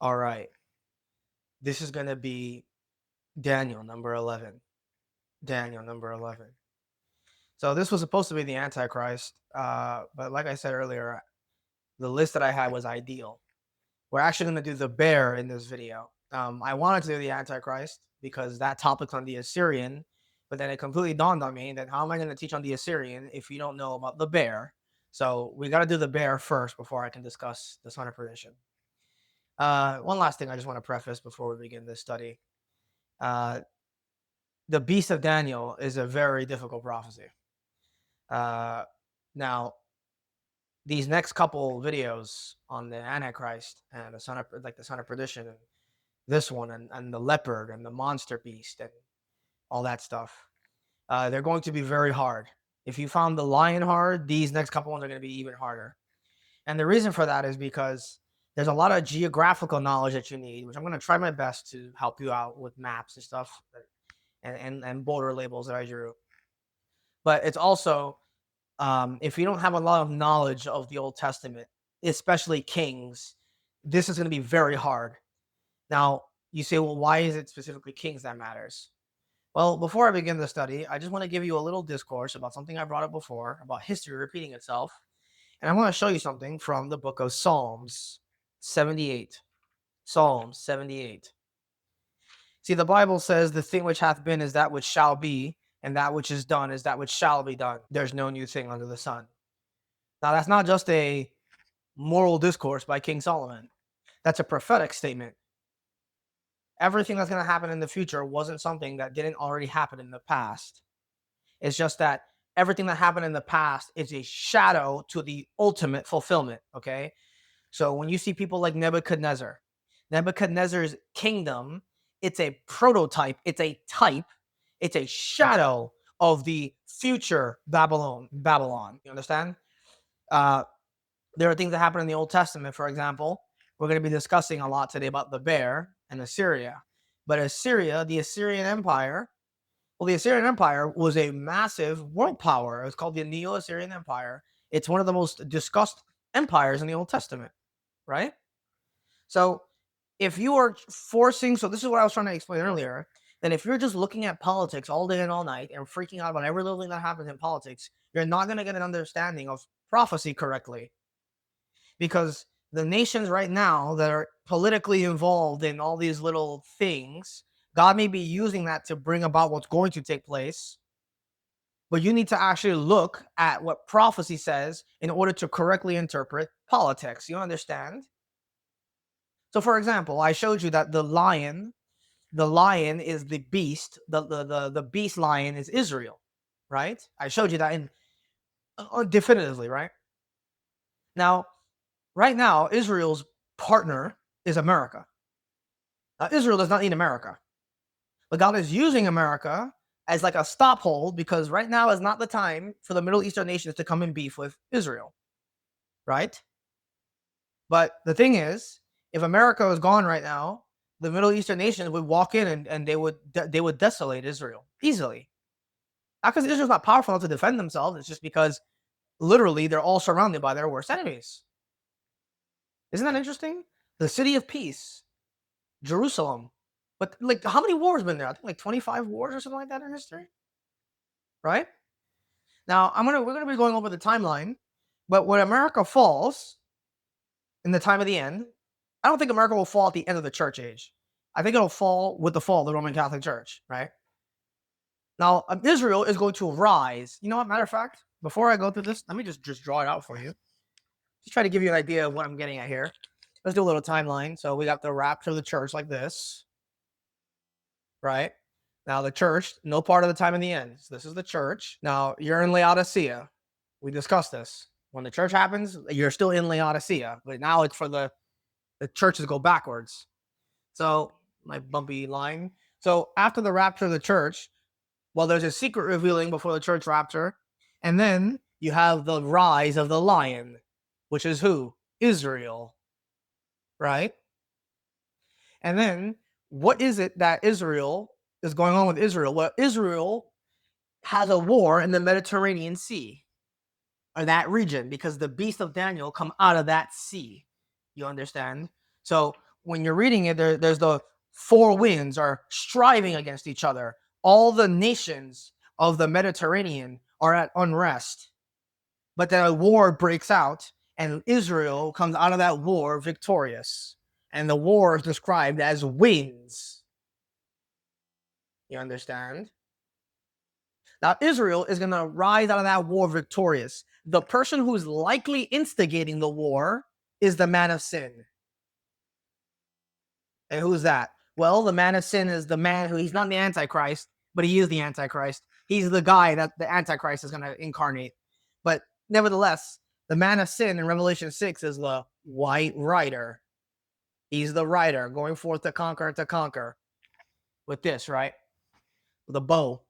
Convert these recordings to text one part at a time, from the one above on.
All right. This is going to be Daniel number 11. Daniel number 11. So this was supposed to be the Antichrist. But like I said earlier, the list that I had was ideal. We're actually going to do the bear in this video. I wanted to do the Antichrist because that topic's on the Assyrian, but then it completely dawned on me that how am I going to teach on the Assyrian if you don't know about the bear? So we got to do the bear first before I can discuss the son of perdition. One last thing I just want to preface before we begin this study. Uh, the beast of Daniel is a very difficult prophecy. Uh, now, these next couple videos on the Antichrist and the son of perdition, and this one and the leopard and the monster beast and all that stuff, they're going to be very hard. If you found the lion hard, these next couple ones are going to be even harder. And the reason for that is because there's a lot of geographical knowledge that you need, which I'm going to try my best to help you out with maps and stuff and border labels that I drew. But it's also, if you don't have a lot of knowledge of the Old Testament, especially Kings, this is going to be very hard. Now, you say, well, why is it specifically Kings that matters? Well, before I begin the study, I just want to give you a little discourse about something I brought up before, about history repeating itself. And I want to show you something from the book of Psalms 78. Psalms 78. See, the Bible says the thing which hath been is that which shall be, and that which is done is that which shall be done. There's no new thing under the sun. Now, that's not just a moral discourse by King Solomon. That's a prophetic statement. Everything that's going to happen in the future wasn't something that didn't already happen in the past. It's just that everything that happened in the past is a shadow to the ultimate fulfillment, okay? So when you see people like Nebuchadnezzar's kingdom, it's a prototype, it's a type, it's a shadow of the future Babylon. You understand? There are things that happen in the Old Testament. For example, we're going to be discussing a lot today about the bear and Assyria. But Assyria, the Assyrian Empire, well, the Assyrian Empire was a massive world power. It was called the Neo-Assyrian Empire. It's one of the most discussed empires in the Old Testament, right? So if you are forcing, so this is what I was trying to explain earlier, that if you're just looking at politics all day and all night and freaking out about every little thing that happens in politics, you're not going to get an understanding of prophecy correctly. Because the nations right now that are politically involved in all these little things, God may be using that to bring about what's going to take place. But you need to actually look at what prophecy says in order to correctly interpret politics. You understand? So, for example, I showed you that the lion is the beast. The beast lion is Israel, right? I showed you that in definitively, right? Now, right now, Israel's partner is America. Now, Israel does not need America, but God is using America as like a stop hold because right now is not the time for the Middle Eastern nations to come in beef with Israel, right? But the thing is, if America was gone right now, the Middle Eastern nations would walk in and they would desolate Israel easily. Not because Israel's not powerful enough to defend themselves. It's just because literally they're all surrounded by their worst enemies. Isn't that interesting? The city of peace, Jerusalem. But like, how many wars been there? I think like 25 wars or something like that in history, right? Now we're gonna be going over the timeline. But when America falls in the time of the end, I don't think America will fall at the end of the church age. I think it'll fall with the fall of the Roman Catholic Church, right? Now, Israel is going to rise. You know what? Matter of fact, before I go through this, let me just draw it out for you. Just try to give you an idea of what I'm getting at here. Let's do a little timeline. So we got the rapture of the church like this, right? Now the church, no part of the time in the end. So this is the church. Now you're in Laodicea. We discussed this. When the church happens, you're still in Laodicea, but now it's for the churches go backwards. So my bumpy line. So after the rapture of the church, well, there's a secret revealing before the church rapture, and then you have the rise of the lion, which is who? Israel, right? And then what is it that Israel is going on with Israel? Well, Israel has a war in the Mediterranean Sea, or that region, because the beast of Daniel come out of that sea. You understand? So when you're reading it, there's the four winds are striving against each other. All the nations of the Mediterranean are at unrest. But then a war breaks out, and Israel comes out of that war victorious. And the war is described as winds. You understand? Now, Israel is going to rise out of that war victorious. The person who's likely instigating the war is the man of sin. And who's that? Well, the man of sin is the man who, he's not the Antichrist, but he is the Antichrist. He's the guy that the Antichrist is going to incarnate. But nevertheless, the man of sin in Revelation 6 is the white rider. He's the rider going forth to conquer with this, right? With a bow.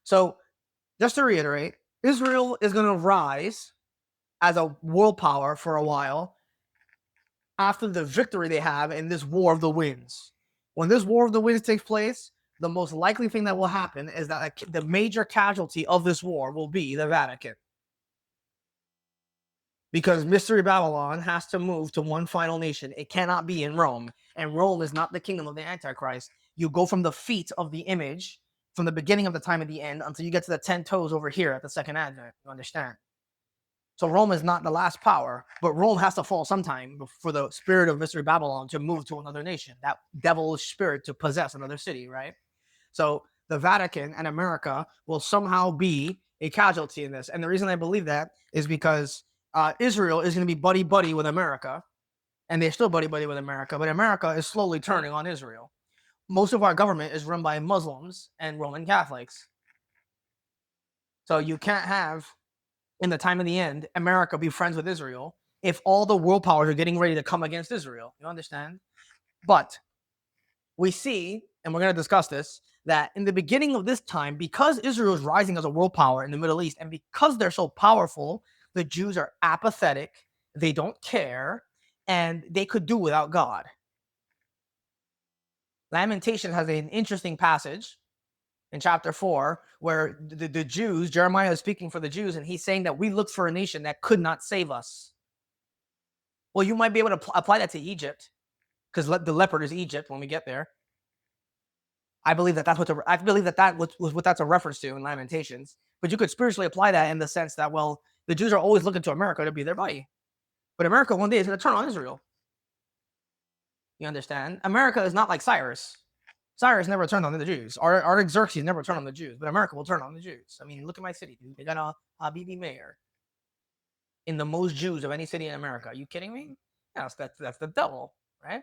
So just to reiterate, Israel is going to rise as a world power for a while after the victory they have in this war of the winds. When this war of the winds takes place, the most likely thing that will happen is that the major casualty of this war will be the Vatican. Because Mystery Babylon has to move to one final nation. It cannot be in Rome. And Rome is not the kingdom of the Antichrist. You go from the feet of the image, from the beginning of the time of the end, until you get to the 10 toes over here at the second advent. You understand? So Rome is not the last power, but Rome has to fall sometime for the spirit of Mystery Babylon to move to another nation, that devilish spirit to possess another city, right? So the Vatican and America will somehow be a casualty in this. And the reason I believe that is because Israel is going to be buddy-buddy with America, and they're still buddy-buddy with America, but America is slowly turning on Israel. Most of our government is run by Muslims and Roman Catholics. So you can't have, in the time of the end, America be friends with Israel if all the world powers are getting ready to come against Israel. You understand? But we see, and we're going to discuss this, that in the beginning of this time, because Israel is rising as a world power in the Middle East, and because they're so powerful, the Jews are apathetic, they don't care, and they could do without God. Lamentation has an interesting passage in chapter 4 where the Jews, Jeremiah is speaking for the Jews, and he's saying that we looked for a nation that could not save us. Well, you might be able to apply that to Egypt, because the leopard is Egypt when we get there. I believe that was what that's a reference to in Lamentations. But you could spiritually apply that in the sense that, well, the Jews are always looking to America to be their buddy. But America one day is going to turn on Israel. You understand? America is not like Cyrus. Cyrus never turned on the Jews. Artaxerxes never turned on the Jews. But America will turn on the Jews. I mean, look at my city, dude. They got a BB mayor in the most Jews of any city in America. Are you kidding me? Yes, that's the devil, right?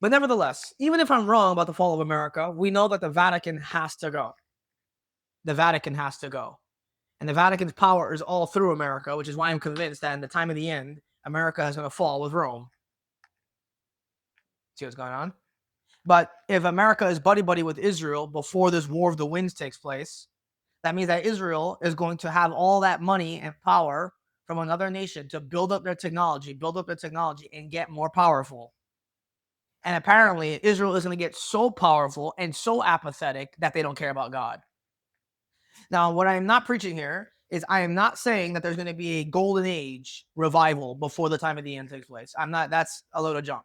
But nevertheless, even if I'm wrong about the fall of America, we know that the Vatican has to go. The Vatican has to go. And the Vatican's power is all through America, which is why I'm convinced that in the time of the end, America is going to fall with Rome. See what's going on? But if America is buddy-buddy with Israel before this War of the Winds takes place, that means that Israel is going to have all that money and power from another nation to build up their technology, and get more powerful. And apparently, Israel is going to get so powerful and so apathetic that they don't care about God. Now, what I am not preaching here is I am not saying that there's going to be a golden age revival before the time of the end takes place. That's a load of junk.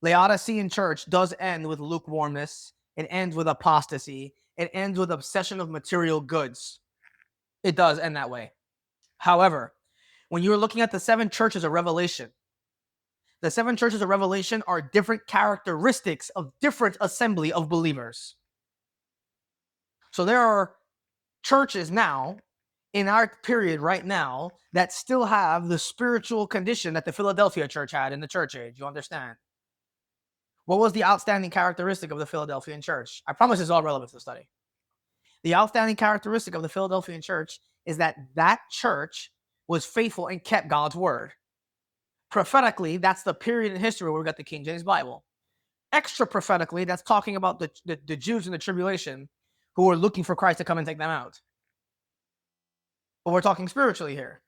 Laodicean church does end with lukewarmness. It ends with apostasy. It ends with obsession of material goods. It does end that way. However, when you're looking at the 7 churches of Revelation, the 7 churches of Revelation are different characteristics of different assembly of believers. So there are churches now, in our period right now, that still have the spiritual condition that the Philadelphia church had in the church age. You understand? What was the outstanding characteristic of the Philadelphian church? I promise it's all relevant to the study. The outstanding characteristic of the Philadelphian church is that church was faithful and kept God's word. Prophetically, that's the period in history where we got the King James Bible. Extra prophetically, that's talking about the Jews in the tribulation who are looking for Christ to come and take them out. But we're talking spiritually here.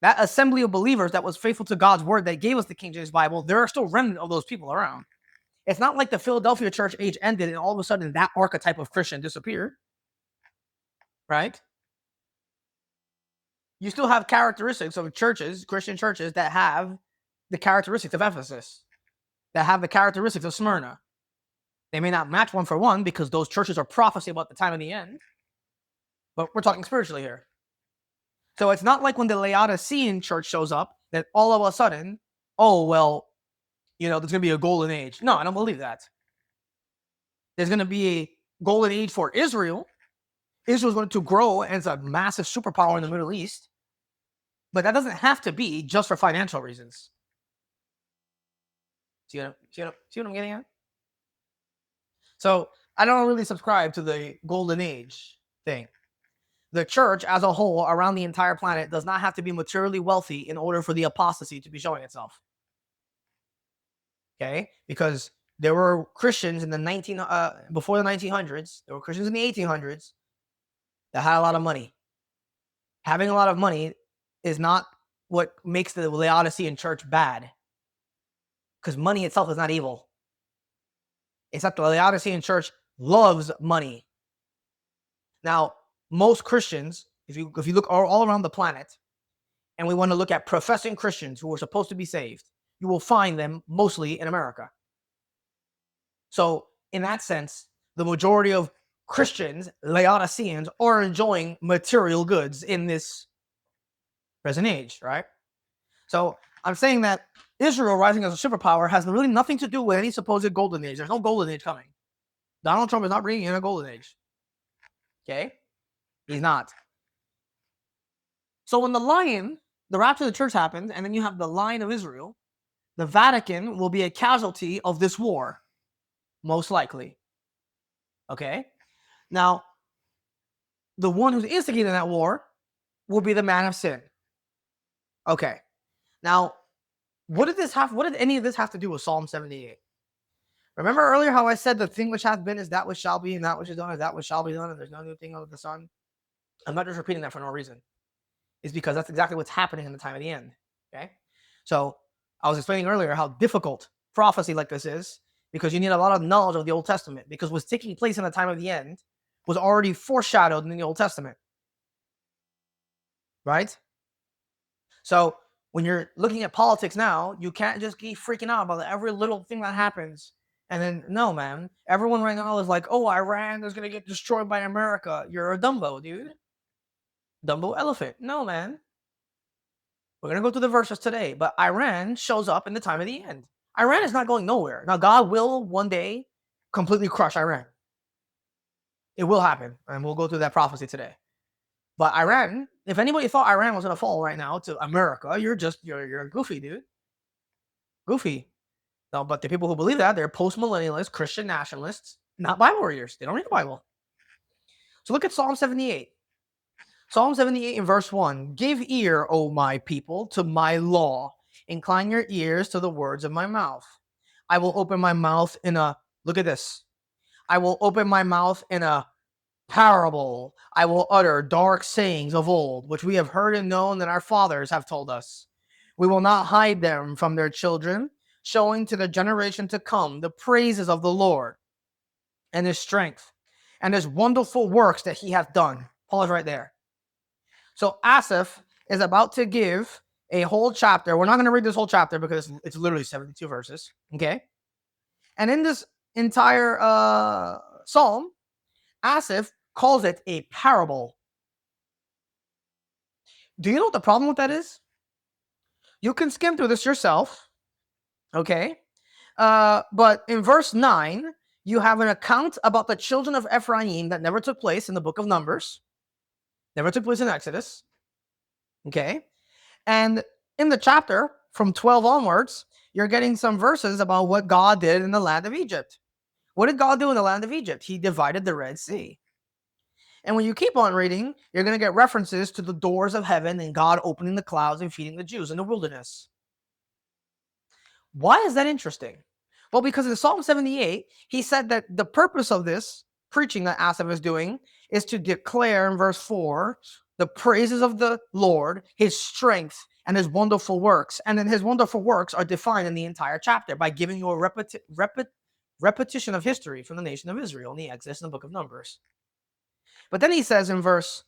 That assembly of believers that was faithful to God's word that gave us the King James Bible, there are still remnant of those people around. It's not like the Philadelphia church age ended and all of a sudden that archetype of Christian disappeared. Right? You still have characteristics of churches, Christian churches, that have the characteristics of Ephesus, that have the characteristics of Smyrna. They may not match one for one because those churches are prophecy about the time of the end, but we're talking spiritually here. So it's not like when the Laodicean church shows up that all of a sudden, oh, well, there's going to be a golden age. No, I don't believe that. There's going to be a golden age for Israel. Israel's going to grow as a massive superpower in the Middle East. But that doesn't have to be just for financial reasons. See what I'm getting at? So I don't really subscribe to the golden age thing. The church as a whole around the entire planet does not have to be materially wealthy in order for the apostasy to be showing itself. Okay? Because there were Christians in the before the 1900s, there were Christians in the 1800s that had a lot of money. Having a lot of money is not what makes the Laodicean church bad. Because money itself is not evil. Except the Laodicean church loves money. Now, most Christians, if you look all around the planet, and we want to look at professing Christians who are supposed to be saved, you will find them mostly in America. So, in that sense, the majority of Christians, Laodiceans, are enjoying material goods in this present age, right? So, I'm saying that Israel rising as a superpower has really nothing to do with any supposed golden age. There's no golden age coming. Donald Trump is not bringing in a golden age. Okay? He's not. So when the rapture of the church happens, and then you have the Lion of Israel, the Vatican will be a casualty of this war, most likely. Okay? Now, the one who's instigating that war will be the man of sin. Okay. Now, what did any of this have to do with Psalm 78? Remember earlier how I said the thing which hath been is that which shall be, and that which is done is that which shall be done, and there's no new thing under the sun? I'm not just repeating that for no reason. It's because that's exactly what's happening in the time of the end. Okay? So I was explaining earlier how difficult prophecy like this is, because you need a lot of knowledge of the Old Testament, because what's taking place in the time of the end was already foreshadowed in the Old Testament. Right? So when you're looking at politics now, you can't just keep freaking out about every little thing that happens. And then, no, man, everyone right now is like, oh, Iran is going to get destroyed by America. You're a Dumbo, dude. Dumbo elephant. No, man. We're going to go through the verses today, but Iran shows up in the time of the end. Iran is not going nowhere. Now, God will one day completely crush Iran. It will happen, and we'll go through that prophecy today. But Iran, if anybody thought Iran was going to fall right now to America, you're a goofy, dude. Goofy. No, but the people who believe that, they're post-millennialists, Christian nationalists, not Bible readers. They don't read the Bible. So look at Psalm 78. Psalm 78 in verse 1. Give ear, O my people, to my law. Incline your ears to the words of my mouth. I will open my mouth look at this. I will open my mouth in a parable. I will utter dark sayings of old, which we have heard and known that our fathers have told us. We will not hide them from their children, showing to the generation to come the praises of the Lord and his strength and his wonderful works that he hath done. Pause right there. So Asaph is about to give a whole chapter. We're not going to read this whole chapter because it's literally 72 verses. Okay? And in this entire psalm, Asaph calls it a parable. Do you know what the problem with that is? You can skim through this yourself. Okay? But in verse 9, you have an account about the children of Ephraim that never took place in the book of Numbers. Never took place in Exodus. Okay? And in the chapter, from 12 onwards, you're getting some verses about what God did in the land of Egypt. What did God do in the land of Egypt? He divided the Red Sea. And when you keep on reading, you're going to get references to the doors of heaven and God opening the clouds and feeding the Jews in the wilderness. Why is that interesting? Well, because in Psalm 78, he said that the purpose of this preaching that Asaph is doing is to declare in verse 4 the praises of the Lord, his strength, and his wonderful works. And then his wonderful works are defined in the entire chapter by giving you a repetition of history from the nation of Israel in the Exodus and the book of Numbers. But then he says in verse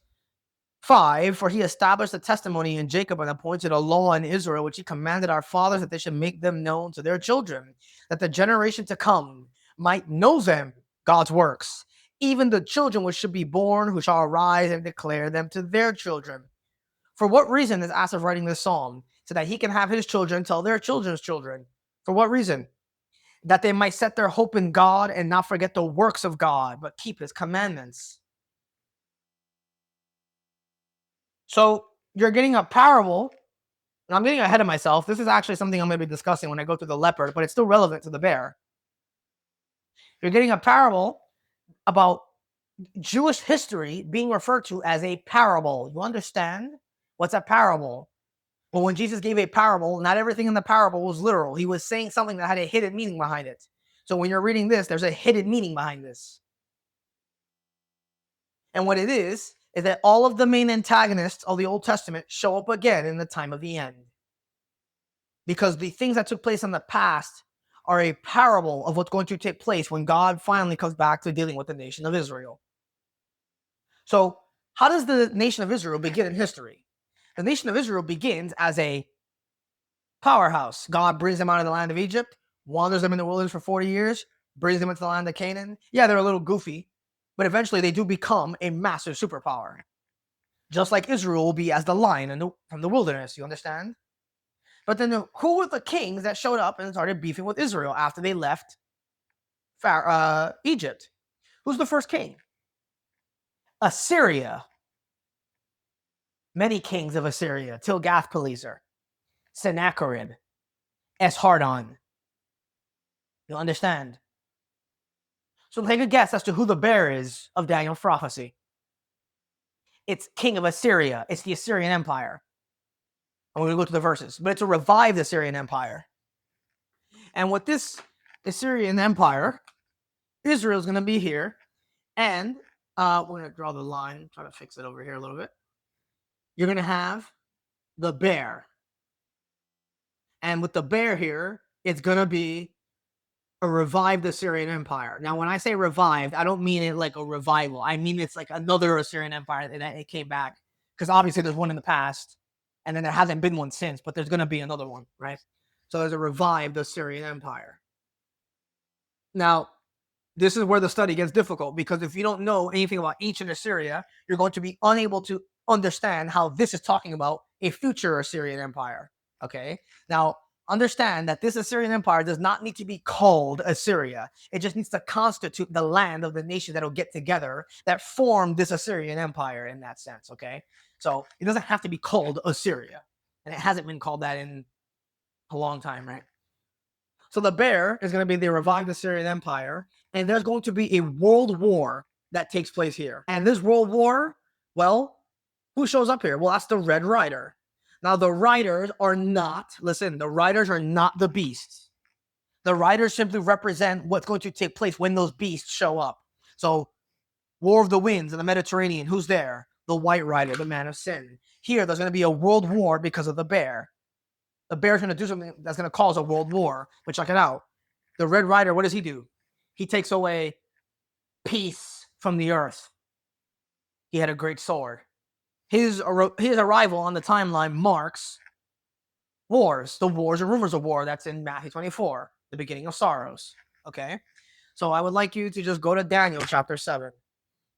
5, for he established a testimony in Jacob and appointed a law in Israel, which he commanded our fathers that they should make them known to their children, that the generation to come might know them, God's works, even the children which should be born, who shall arise and declare them to their children. For what reason is Asaph writing this psalm? So that he can have his children tell their children's children. For what reason? That they might set their hope in God and not forget the works of God, but keep his commandments. So you're getting a parable, and I'm getting ahead of myself. This is actually something I'm going to be discussing when I go through the leopard, but it's still relevant to the bear. You're getting a parable about Jewish history being referred to as a parable. You understand? What's a parable? Well, when Jesus gave a parable, not everything in the parable was literal. He was saying something that had a hidden meaning behind it. So when you're reading this, there's a hidden meaning behind this. And what it is that all of the main antagonists of the Old Testament show up again in the time of the end. Because the things that took place in the past are a parable of what's going to take place when God finally comes back to dealing with the nation of Israel. So how does the nation of Israel begin in history? The nation of Israel begins as a powerhouse. God brings them out of the land of Egypt, wanders them in the wilderness for 40 years, brings them into the land of Canaan. Yeah, they're a little goofy, but eventually they do become a massive superpower. Just like Israel will be as the lion from the wilderness, you understand? But then who were the kings that showed up and started beefing with Israel after they left Egypt? Who's the first king? Assyria. Many kings of Assyria. Tilgath-Pileser, Sennacherib, Esarhaddon. You understand? So take a guess as to who the bear is of Daniel's prophecy. It's king of Assyria. It's the Assyrian Empire. I'm going to go to the verses. But it's to revive the Assyrian Empire. And with this Assyrian Empire, Israel is going to be here. And we're going to draw the line. Try to fix it over here a little bit. You're going to have the bear. And with the bear here, it's going to be a revived Assyrian Empire. Now, when I say revived, I don't mean it like a revival. I mean it's like another Assyrian Empire that it came back. Because obviously there's one in the past, and then there hasn't been one since, but there's going to be another one, right? So there's a revived Assyrian Empire. Now, this is where the study gets difficult, because if you don't know anything about ancient Assyria, you're going to be unable to understand how this is talking about a future Assyrian Empire, okay? Now, understand that this Assyrian Empire does not need to be called Assyria. It just needs to constitute the land of the nations that will get together that formed this Assyrian Empire in that sense, okay? So it doesn't have to be called Assyria, and it hasn't been called that in a long time, right? So the bear is going to be the revived Assyrian Empire, and there's going to be a world war that takes place here. And this world war, well, who shows up here? Well, that's the Red Rider. Now, the riders are not, listen, the riders are not the beasts. The riders simply represent what's going to take place when those beasts show up. So, War of the Winds in the Mediterranean, who's there? The White Rider, the man of sin. Here, there's going to be a world war because of the bear. The bear's going to do something that's going to cause a world war. But check it out. The Red Rider, what does he do? He takes away peace from the earth. He had a great sword. His arrival on the timeline marks wars, the wars and rumors of war. That's in Matthew 24, the beginning of sorrows. Okay? So I would like you to just go to Daniel chapter 7.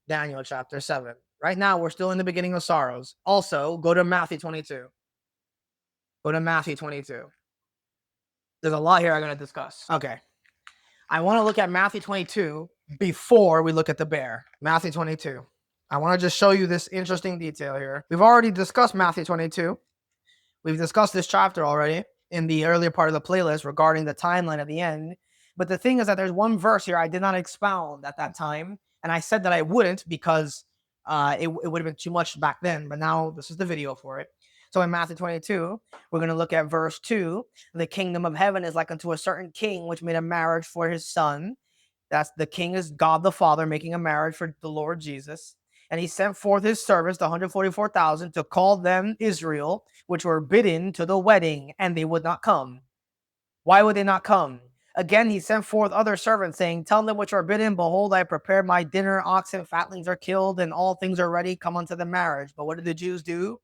Daniel chapter 7. Right now, we're still in the beginning of sorrows. Also, go to Matthew 22. Go to Matthew 22. There's a lot here I'm going to discuss. Okay. I want to look at Matthew 22 before we look at the bear. Matthew 22. I want to just show you this interesting detail here. We've already discussed Matthew 22. We've discussed this chapter already in the earlier part of the playlist regarding the timeline at the end. But the thing is that there's one verse here I did not expound at that time. And I said that I wouldn't because it would have been too much back then. But now this is the video for it. So in Matthew 22, we're going to look at verse 2. The kingdom of heaven is like unto a certain king which made a marriage for his son. That's the king is God the Father making a marriage for the Lord Jesus. And he sent forth his servants, the 144,000, to call them Israel, which were bidden to the wedding, and they would not come. Why would they not come? Again, he sent forth other servants, saying, tell them which are bidden, behold, I prepared my dinner, oxen, fatlings are killed, and all things are ready, come unto the marriage. But what did the Jews do?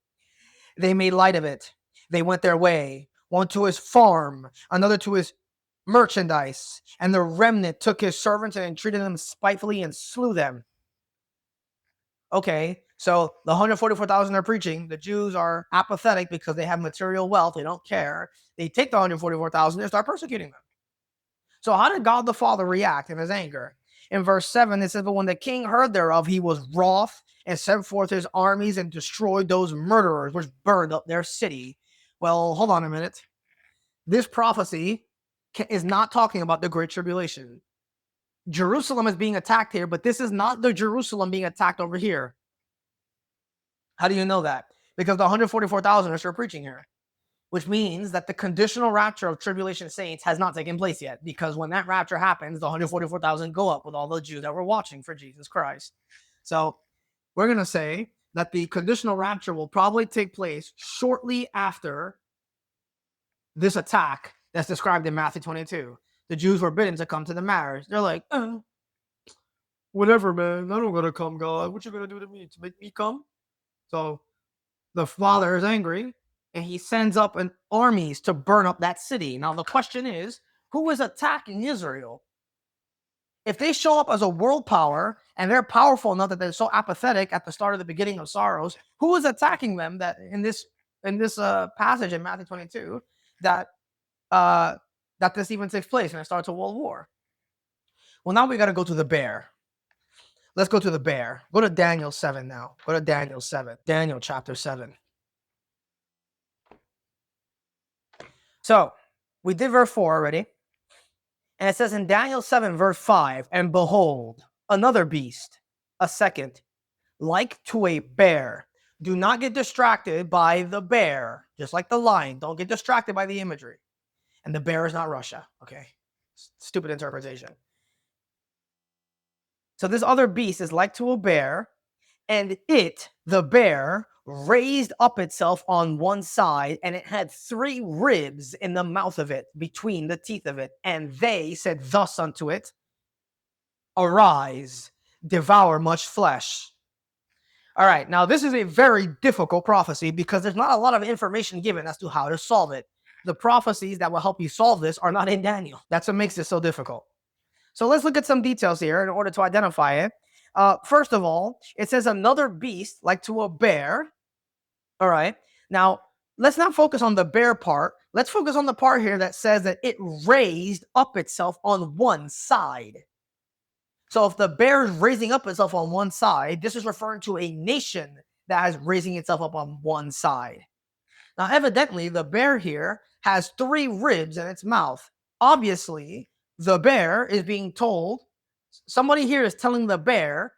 They made light of it. They went their way, one to his farm, another to his merchandise, and the remnant took his servants and entreated them spitefully and slew them. Okay, so the 144,000 are preaching. The Jews are apathetic because they have material wealth. They don't care. They take the 144,000 and start persecuting them. So how did God the Father react in his anger? In verse 7, it says, but when the king heard thereof, he was wroth and sent forth his armies and destroyed those murderers which burned up their city. Well, hold on a minute. This prophecy is not talking about the Great Tribulation. Jerusalem is being attacked here, but this is not the Jerusalem being attacked over here. How do you know that? Because the 144,000 are still preaching here, which means that the conditional rapture of tribulation saints has not taken place yet, because when that rapture happens, the 144,000 go up with all the Jews that were watching for Jesus Christ. So we're going to say that the conditional rapture will probably take place shortly after this attack that's described in Matthew 22. The Jews were bidden to come to the marriage. They're like, whatever, man. I don't gotta come, God. What you gonna do to me? To make me come? So the Father is angry, and he sends up an armies to burn up that city. Now the question is, who is attacking Israel? If they show up as a world power and they're powerful enough that they're so apathetic at the start of the beginning of sorrows, who is attacking them? That in this passage in Matthew 22 that this even takes place and it starts a world war. Well, now we got to go to the bear. Let's go to the bear. Go to Daniel 7 now. Go to Daniel 7. Daniel chapter 7. So we did verse 4 already. And it says in Daniel 7, verse 5, and behold, another beast, a second, like to a bear. Do not get distracted by the bear, just like the lion. Don't get distracted by the imagery. And the bear is not Russia, okay? Stupid interpretation. So this other beast is like to a bear, and it, the bear, raised up itself on one side, and it had 3 ribs in the mouth of it, between the teeth of it. And they said thus unto it, arise, devour much flesh. All right, now this is a very difficult prophecy because there's not a lot of information given as to how to solve it. The prophecies that will help you solve this are not in Daniel. That's what makes it so difficult. So let's look at some details here in order to identify it. First of all, it says another beast like to a bear. All right. Now, let's not focus on the bear part. Let's focus on the part here that says that it raised up itself on one side. So if the bear is raising up itself on one side, this is referring to a nation that is raising itself up on one side. Now, evidently, the bear here has 3 ribs in its mouth. Obviously, the bear is being told, somebody here is telling the bear,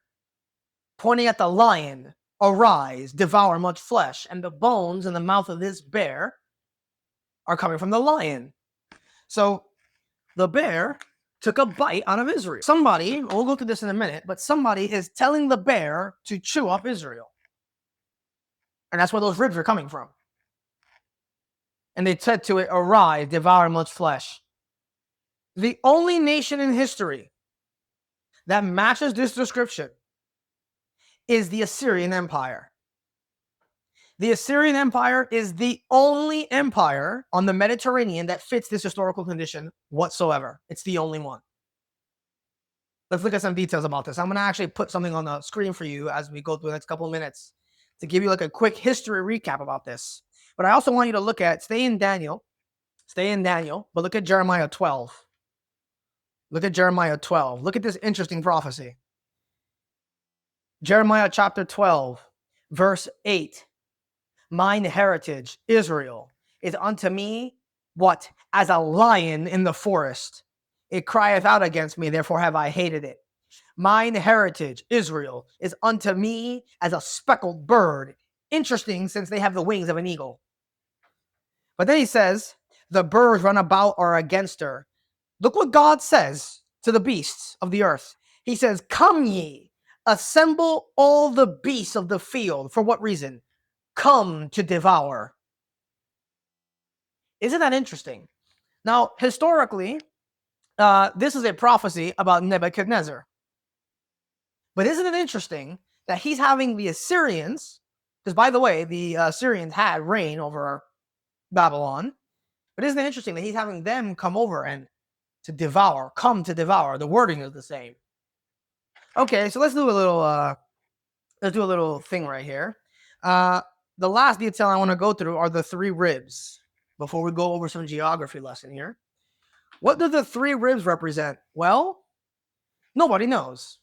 pointing at the lion, arise, devour much flesh. And the bones in the mouth of this bear are coming from the lion. So the bear took a bite out of Israel. Somebody, we'll look at this in a minute, but somebody is telling the bear to chew up Israel. And that's where those ribs are coming from. And they said to it, arise, devour much flesh. The only nation in history that matches this description is the Assyrian Empire. The Assyrian Empire is the only empire on the Mediterranean that fits this historical condition whatsoever. It's the only one. Let's look at some details about this. I'm going to actually put something on the screen for you as we go through the next couple of minutes to give you like a quick history recap about this. But I also want you to look at, stay in Daniel, but look at Jeremiah 12. Look at Jeremiah 12. Look at this interesting prophecy. Jeremiah chapter 12, verse 8. Mine heritage, Israel, is unto me, what? As a lion in the forest. It crieth out against me, therefore have I hated it. Mine heritage, Israel, is unto me as a speckled bird. Interesting, since they have the wings of an eagle. But then he says, the birds run about are against her. Look what God says to the beasts of the earth. He says, come ye, assemble all the beasts of the field. For what reason? Come to devour. Isn't that interesting? Now, historically, This is a prophecy about Nebuchadnezzar. But isn't it interesting that he's having the Assyrians, because by the way, the Assyrians had reign over Babylon, but isn't it interesting that he's having them come over and come to devour. The wording is the same. Okay, so let's do a little thing right here. The last detail I want to go through are the three ribs before we go over some geography lesson here. What do the three ribs represent? Well, nobody knows.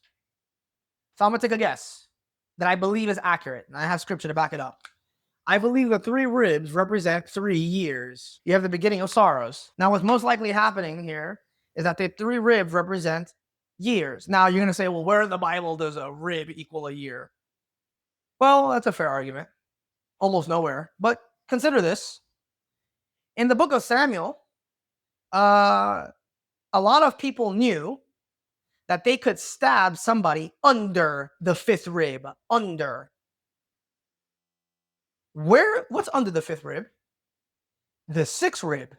So I'm going to take a guess that I believe is accurate, and I have scripture to back it up. I believe the three ribs represent 3 years. You have the beginning of sorrows. Now, what's most likely happening here is that the three ribs represent years. Now, you're going to say, well, where in the Bible does a rib equal a year? Well, that's a fair argument. Almost nowhere. But consider this. In the book of Samuel, a lot of people knew that they could stab somebody under the fifth rib. Under. What's under the fifth rib? The sixth rib.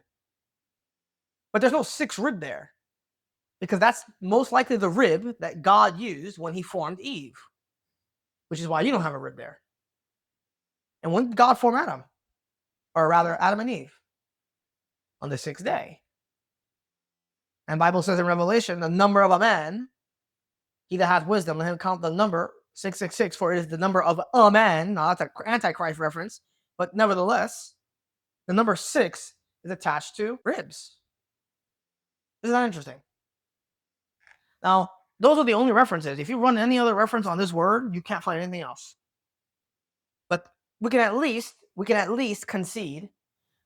But there's no sixth rib there, because that's most likely the rib that God used when he formed Eve, which is why you don't have a rib there. And when did God form Adam? Or rather, Adam and Eve? On the sixth day. And the Bible says in Revelation, the number of a man, he that hath wisdom, let him count the number 666, for it is the number of a man. Now, that's an Antichrist reference, but nevertheless, the number 6 is attached to ribs. Isn't that interesting? Now, those are the only references. If you run any other reference on this word, you can't find anything else. But we can at least concede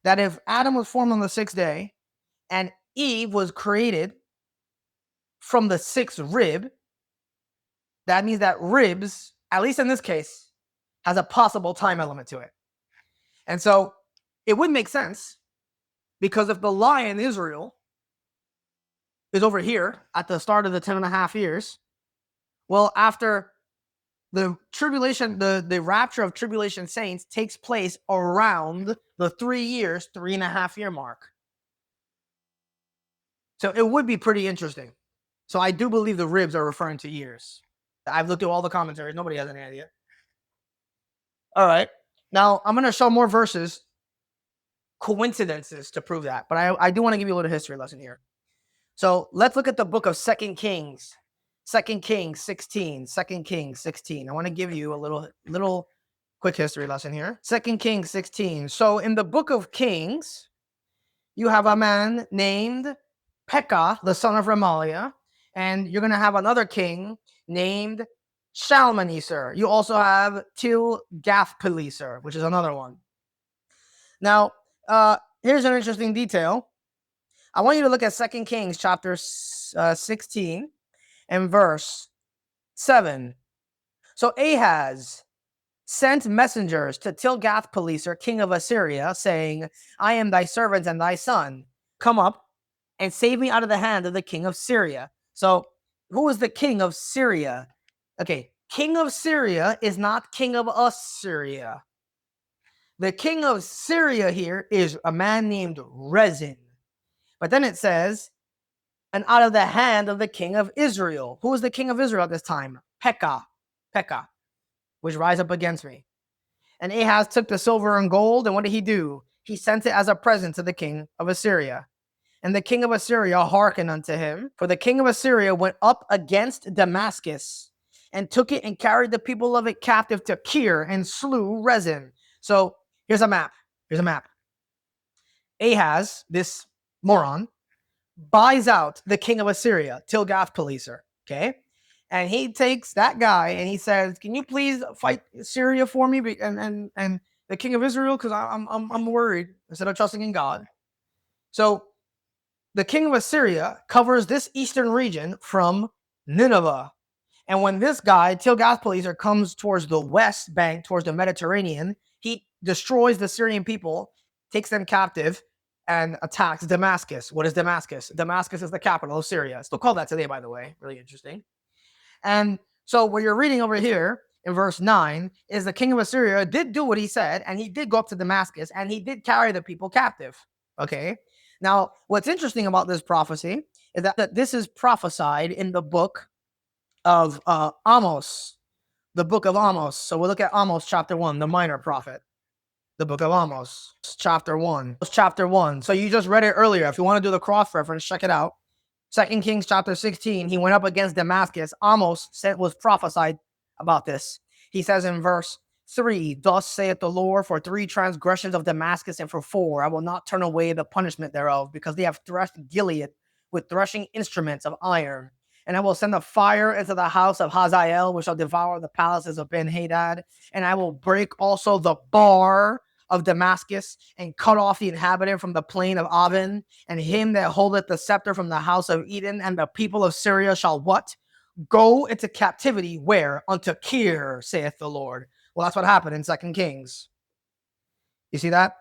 that if Adam was formed on the sixth day and Eve was created from the sixth rib, that means that ribs, at least in this case, has a possible time element to it. And so it would make sense, because if the lion Israel is over here at the start of the 10.5 years, well, after the tribulation, the rapture of tribulation saints takes place around the 3 years, 3.5 year mark. So it would be pretty interesting. So I do believe the ribs are referring to years. I've looked at all the commentaries. Nobody has any idea. All right. Now, I'm going to show more verses, coincidences to prove that. But I do want to give you a little history lesson here. So let's look at the book of 2 Kings. 2 Kings 16. 2 Kings 16. I want to give you a little quick history lesson here. 2 Kings 16. So in the book of Kings, you have a man named Pekah, the son of Remaliah. And you're going to have another king named Shalmaneser. You also have Tilgath-Pileser, which is another one. Now, here's an interesting detail. I want you to look at 2 Kings chapter 16 and verse 7. So Ahaz sent messengers to Tilgath-Pileser, king of Assyria, saying, I am thy servant and thy son. Come up and save me out of the hand of the king of Syria. So who is the king of Syria? Okay, king of Syria is not king of Assyria. The king of Syria here is a man named Rezin. But then it says, and out of the hand of the king of Israel. Who is the king of Israel at this time? Pekah, which rise up against me. And Ahaz took the silver and gold, and what did he do? He sent it as a present to the king of Assyria. And the king of Assyria hearkened unto him, for the king of Assyria went up against Damascus and took it and carried the people of it captive to Kir and slew Rezin. So here's a map. Ahaz, this moron, buys out the king of Assyria, Tilgath-Pileser, okay? And he takes that guy and he says, can you please fight Syria for me and the king of Israel? Because I'm worried, instead of trusting in God. So the king of Assyria covers this eastern region from Nineveh. And when this guy, Tilgath-Pileser, comes towards the west bank, towards the Mediterranean, he destroys the Syrian people, takes them captive, and attacks Damascus. What is Damascus? Damascus is the capital of Syria. Still called that today, by the way. Really interesting. And so what you're reading over here in verse 9 is the king of Assyria did do what he said, and he did go up to Damascus, and he did carry the people captive. Okay? Now, what's interesting about this prophecy is that this is prophesied in the book of Amos, the book of Amos. So we'll look at Amos chapter 1, the minor prophet. The book of Amos, chapter 1. Chapter 1. So you just read it earlier. If you want to do the cross-reference, check it out. 2 Kings chapter 16, he went up against Damascus. Amos was prophesied about this. He says in verse 3, thus saith the Lord, for 3 transgressions of Damascus, and for 4, I will not turn away the punishment thereof, because they have threshed Gilead with threshing instruments of iron. And I will send a fire into the house of Hazael, which shall devour the palaces of Ben-Hadad. And I will break also the bar of Damascus, and cut off the inhabitant from the plain of Aven, and him that holdeth the scepter from the house of Eden. And the people of Syria shall what? Go into captivity. Where? Unto Kir, saith the Lord. Well, that's what happened in 2 Kings. You see that?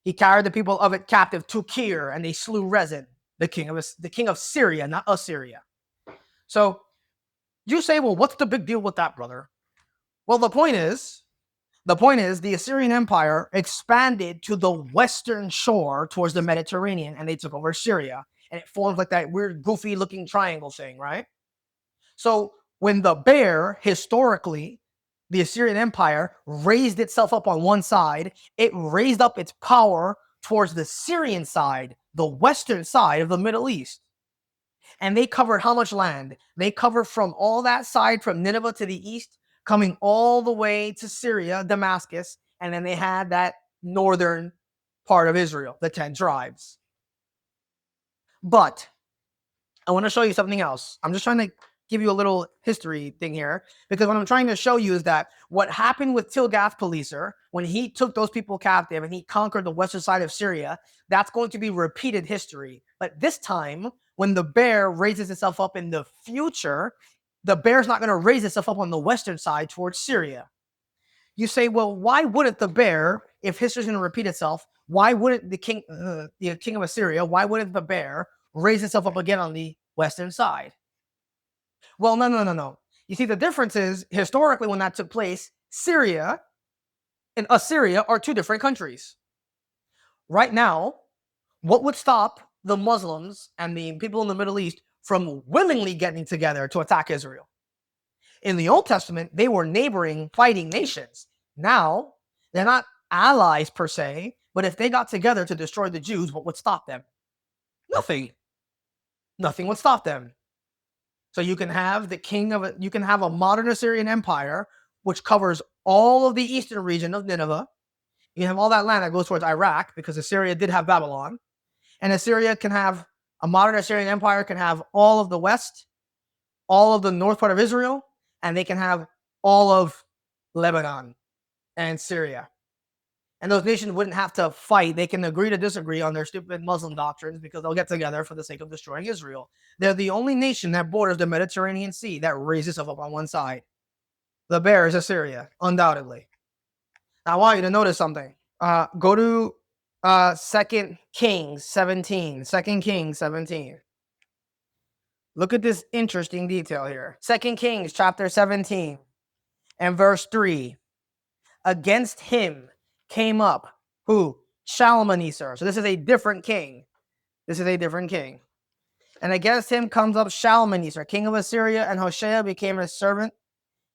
He carried the people of it captive to Kir, and they slew Rezin, the king of Syria, not Assyria. So you say, well, what's the big deal with that, brother? Well, the point is, the Assyrian Empire expanded to the western shore towards the Mediterranean, and they took over Syria. And it forms like that weird, goofy-looking triangle thing, right? So when the bear, historically, the Assyrian Empire, raised itself up on one side, it raised up its power towards the Syrian side, the western side of the Middle East. And they covered how much land? They covered from all that side, from Nineveh to the east, coming all the way to Syria, Damascus, and then they had that northern part of Israel, the 10 tribes. But I want to show you something else. I'm just trying to give you a little history thing here, because what I'm trying to show you is that what happened with Tilgath-Pileser, when he took those people captive and he conquered the western side of Syria, that's going to be repeated history. But this time, when the bear raises itself up in the future, the bear's not going to raise itself up on the western side towards Syria. You say, well, why wouldn't the bear, if history's going to repeat itself, why wouldn't the king of Assyria, why wouldn't the bear raise itself up again on the western side? Well, no. You see, the difference is, historically, when that took place, Syria and Assyria are 2 different countries. Right now, what would stop the Muslims and the people in the Middle East from willingly getting together to attack Israel? In the Old Testament, they were neighboring, fighting nations. Now, they're not allies per se, but if they got together to destroy the Jews, what would stop them? Nothing. Nothing would stop them. So you can have you can have a modern Assyrian Empire, which covers all of the eastern region of Nineveh. You have all that land that goes towards Iraq, because Assyria did have Babylon. And Assyria can have, a modern Assyrian Empire can have all of the west, all of the north part of Israel, and they can have all of Lebanon and Syria. And those nations wouldn't have to fight. They can agree to disagree on their stupid Muslim doctrines, because they'll get together for the sake of destroying Israel. They're the only nation that borders the Mediterranean Sea that raises itself up on one side. The bear is Assyria, undoubtedly. Now, I want you to notice something. Go to 2 Kings 17. 2 Kings 17. Look at this interesting detail here. 2 Kings chapter 17 and verse 3. Against him came up, who? Shalmaneser. So this is a different king. And against him comes up Shalmaneser, king of Assyria, and Hoshea became his servant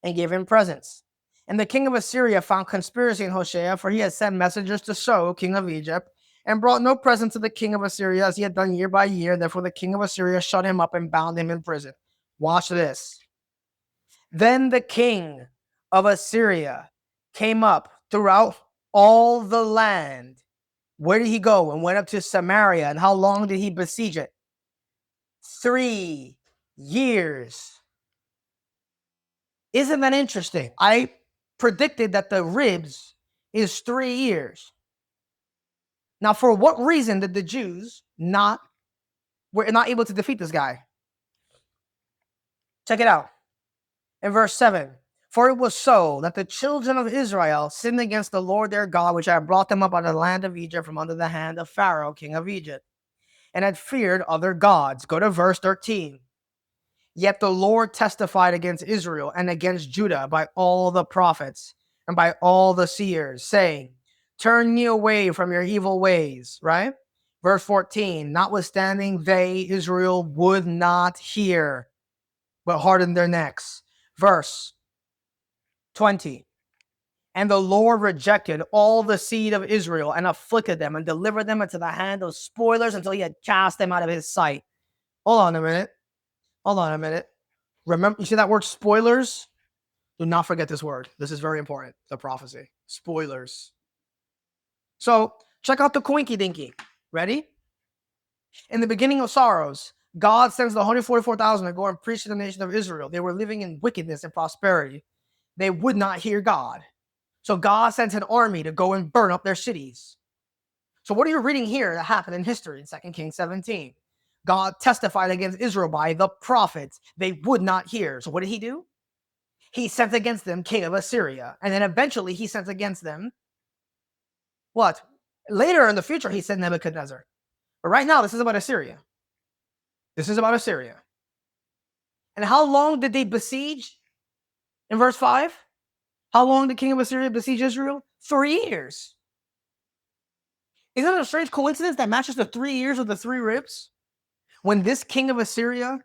and gave him presents. And the king of Assyria found conspiracy in Hoshea, for he had sent messengers to So, king of Egypt, and brought no present to the king of Assyria, as he had done year by year. Therefore the king of Assyria shut him up and bound him in prison. Watch this. Then the king of Assyria came up throughout all the land. Where did he go? And went up to Samaria. And how long did he besiege it? 3 years. Isn't that interesting? I predicted that the ribs is 3 years. Now, for what reason did the Jews were not able to defeat this guy? Check it out. In verse 7. For it was so that the children of Israel sinned against the Lord their God, which had brought them up out of the land of Egypt from under the hand of Pharaoh, king of Egypt, and had feared other gods. Go to verse 13. Yet the Lord testified against Israel and against Judah by all the prophets and by all the seers, saying, turn ye away from your evil ways, right? Verse 14, notwithstanding they, Israel, would not hear, but hardened their necks. Verse 20, and the Lord rejected all the seed of Israel and afflicted them and delivered them into the hand of spoilers until he had cast them out of his sight. Hold on a minute. Remember, you see that word spoilers? Do not forget this word. This is very important. The prophecy. Spoilers. So check out the coinky dinky. Ready? In the beginning of sorrows, God sends the 144,000 to go and preach to the nation of Israel. They were living in wickedness and prosperity. They would not hear God. So God sends an army to go and burn up their cities. So what are you reading here that happened in history in 2 Kings 17? God testified against Israel by the prophets. They would not hear. So what did he do? He sent against them king of Assyria. And then eventually he sent against them what? Later in the future, he sent Nebuchadnezzar. But right now, this is about Assyria. And how long did they besiege? In verse 5? How long did king of Assyria besiege Israel? 3 years. Isn't it a strange coincidence that matches the 3 years of the 3 ribs? When this king of Assyria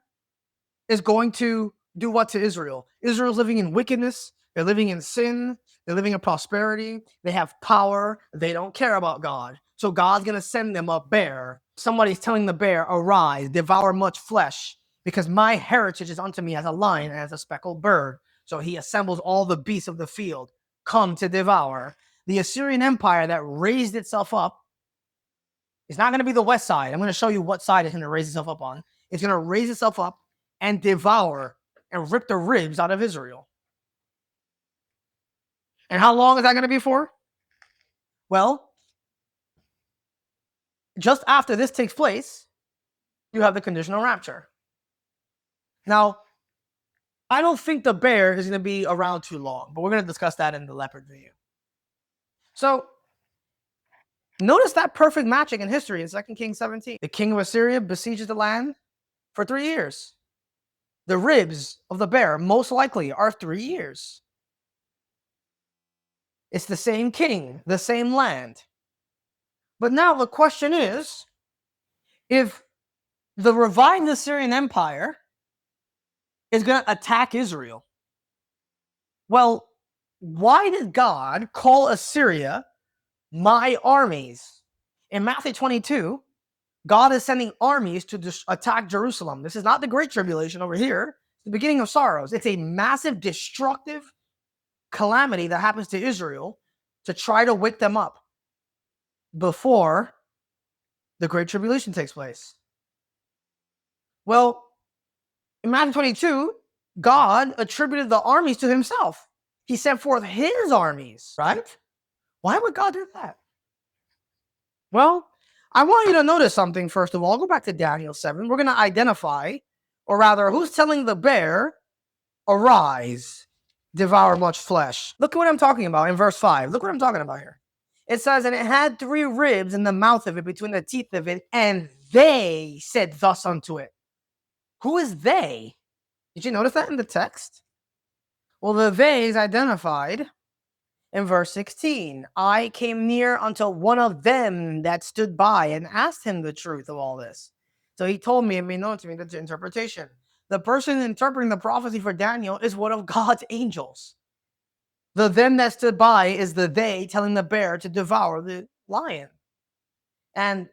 is going to do what to Israel? Israel's living in wickedness. They're living in sin. They're living in prosperity. They have power. They don't care about God. So God's going to send them a bear. Somebody's telling the bear, arise, devour much flesh, because my heritage is unto me as a lion and as a speckled bird. So he assembles all the beasts of the field, come to devour. The Assyrian Empire that raised itself up is not going to be the west side. I'm going to show you what side it's going to raise itself up on. It's going to raise itself up and devour and rip the ribs out of Israel. And how long is that going to be for? Well, just after this takes place, you have the conditional rapture. Now, I don't think the bear is going to be around too long, but we're going to discuss that in the leopard video. So, notice that perfect matching in history in 2 Kings 17. The king of Assyria besieges the land for 3 years. The ribs of the bear most likely are 3 years. It's the same king, the same land. But now the question is, if the revived Assyrian Empire is going to attack Israel, well, why did God call Assyria my armies? In Matthew 22, God is sending armies to attack Jerusalem. This is not the Great Tribulation over here. It's the beginning of sorrows. It's a massive, destructive calamity that happens to Israel to try to wake them up before the Great Tribulation takes place. Well, in Matthew 22, God attributed the armies to himself. He sent forth his armies, right? Why would God do that? Well, I want you to notice something, first of all. Go back to Daniel 7. We're going to identify, or rather, who's telling the bear, arise, devour much flesh. Look at what I'm talking about in verse 5. Look what I'm talking about here. It says, and it had 3 ribs in the mouth of it, between the teeth of it, and they said thus unto it. Who is they? Did you notice that in the text? Well, the they is identified in verse 16. I came near unto one of them that stood by and asked him the truth of all this. So he told me and made known to me the interpretation. The person interpreting the prophecy for Daniel is one of God's angels. The them that stood by is the they telling the bear to devour the lion. And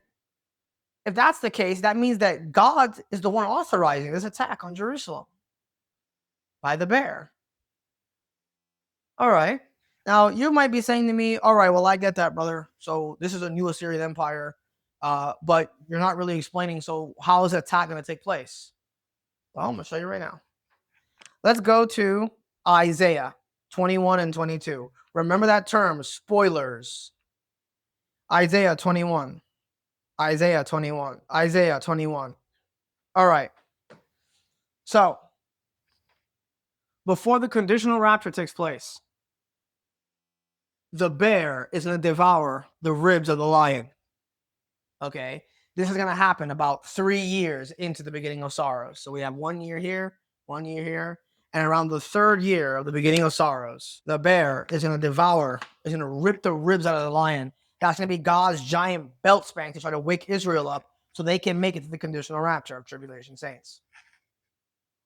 if that's the case, that means that God is the one authorizing this attack on Jerusalem by the bear. All right. Now, you might be saying to me, all right, well, I get that, brother. So this is a new Assyrian Empire, but you're not really explaining, so how is the attack going to take place? Well, I'm going to show you right now. Let's go to Isaiah 21 and 22. Remember that term, spoilers. Isaiah 21. Isaiah 21. Isaiah 21. All right. So, before the conditional rapture takes place, the bear is going to devour the ribs of the lion. Okay? This is going to happen about 3 years into the beginning of sorrows. So we have 1 year here, 1 year here, and around the 3rd year of the beginning of sorrows, the bear is going to devour, is going to rip the ribs out of the lion. That's going to be God's giant belt spank to try to wake Israel up so they can make it to the conditional rapture of tribulation saints.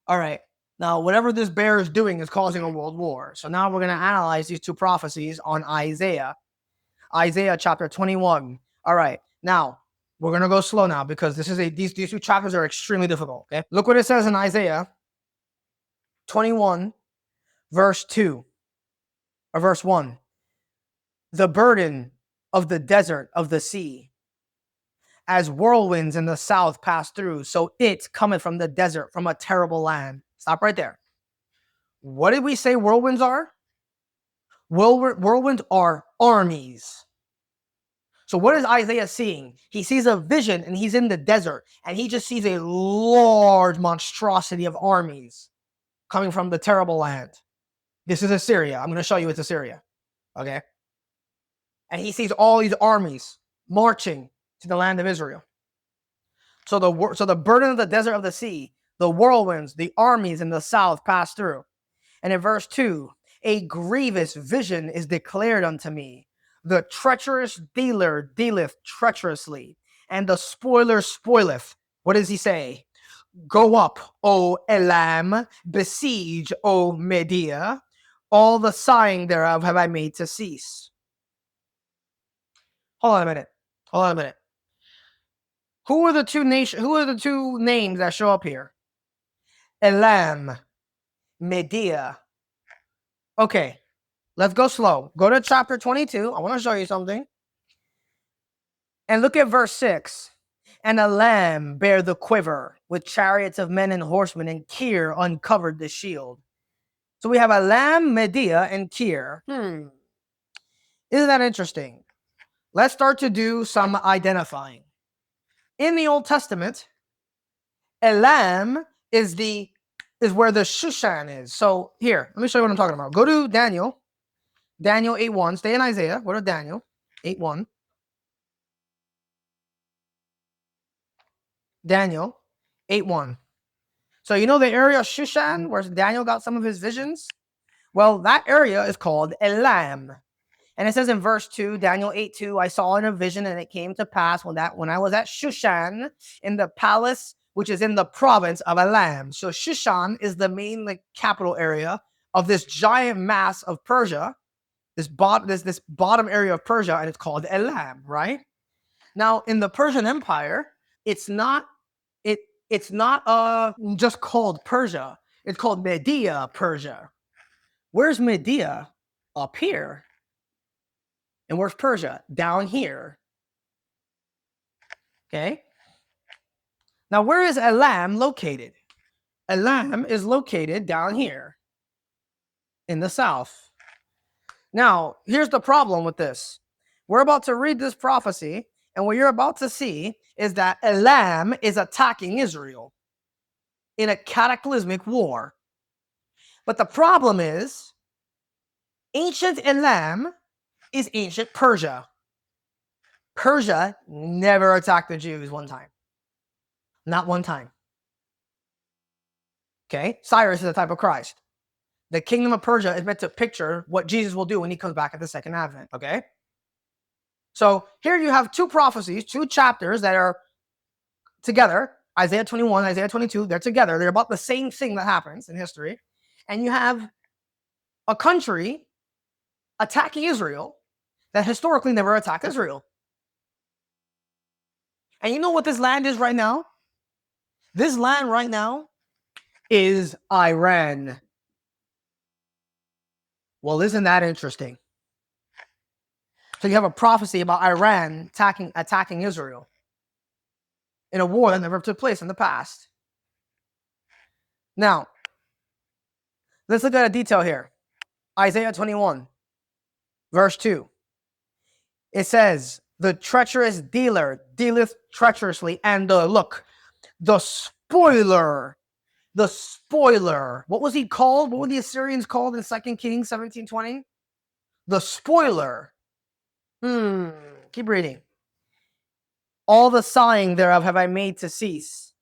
All right. Now, whatever this bear is doing is causing a world war. So now we're going to analyze these two prophecies on Isaiah. Isaiah chapter 21. All right. Now, we're going to go slow now because these two chapters are extremely difficult. Okay. Look what it says in Isaiah 21, verse 2 or verse 1. The burden of the desert of the sea, as whirlwinds in the south pass through, so it cometh from the desert, from a terrible land. Stop right there. What did we say whirlwinds are? Whirlwinds are armies. So what is Isaiah seeing? He sees a vision and he's in the desert and he just sees a large monstrosity of armies coming from the terrible land. This is Assyria. I'm going to show you it's Assyria. Okay. And he sees all these armies marching to the land of Israel. So the burden of the desert of the sea, the whirlwinds, the armies in the south pass through. And in verse 2, a grievous vision is declared unto me. The treacherous dealer dealeth treacherously, and the spoiler spoileth. What does he say? Go up, O Elam, besiege, O Media. All the sighing thereof have I made to cease. Hold on a minute. Who are the two names that show up here? Elam, Media. Okay, let's go slow. Go to chapter 22. I want to show you something. And look at verse 6. And Elam bare the quiver with chariots of men and horsemen, and Kir uncovered the shield. So we have Elam, Media, and Kir. Isn't that interesting? Let's start to do some identifying. In the Old Testament, Elam is where the Shushan is. So here, let me show you what I'm talking about. Go to Daniel 8:1. Stay in Isaiah. Go to Daniel 8:1. Daniel 8:1. So you know the area of Shushan where Daniel got some of his visions? Well, that area is called Elam. And it says in verse 2, Daniel 8:2, I saw in a vision, and it came to pass when I was at Shushan in the palace, which is in the province of Elam. So Shushan is the main capital area of this giant mass of Persia, this bottom area of Persia, and it's called Elam, right? Now, in the Persian Empire, it's not just called Persia. It's called Media Persia. Where's Media? Up here. And where's Persia? Down here. Okay. Now, where is Elam located? Elam is located down here in the south. Now, here's the problem with this. We're about to read this prophecy, and what you're about to see is that Elam is attacking Israel in a cataclysmic war. But the problem is, ancient Elam is ancient Persia. Persia never attacked the Jews one time. Not one time. Okay? Cyrus is a type of Christ. The kingdom of Persia is meant to picture what Jesus will do when he comes back at the second advent. Okay? So here you have two prophecies, two chapters that are together. Isaiah 21, Isaiah 22, they're together. They're about the same thing that happens in history. And you have a country attacking Israel that historically never attacked Israel. And you know what this land is right now? This land right now is Iran. Well, isn't that interesting? So you have a prophecy about Iran attacking Israel in a war that never took place in the past. Now, let's look at a detail here. Isaiah 21, verse 2. It says, the treacherous dealer dealeth treacherously, and the spoiler. What was he called? What were the Assyrians called in 2 Kings 17:20? The spoiler. Keep reading. All the sighing thereof have I made to cease.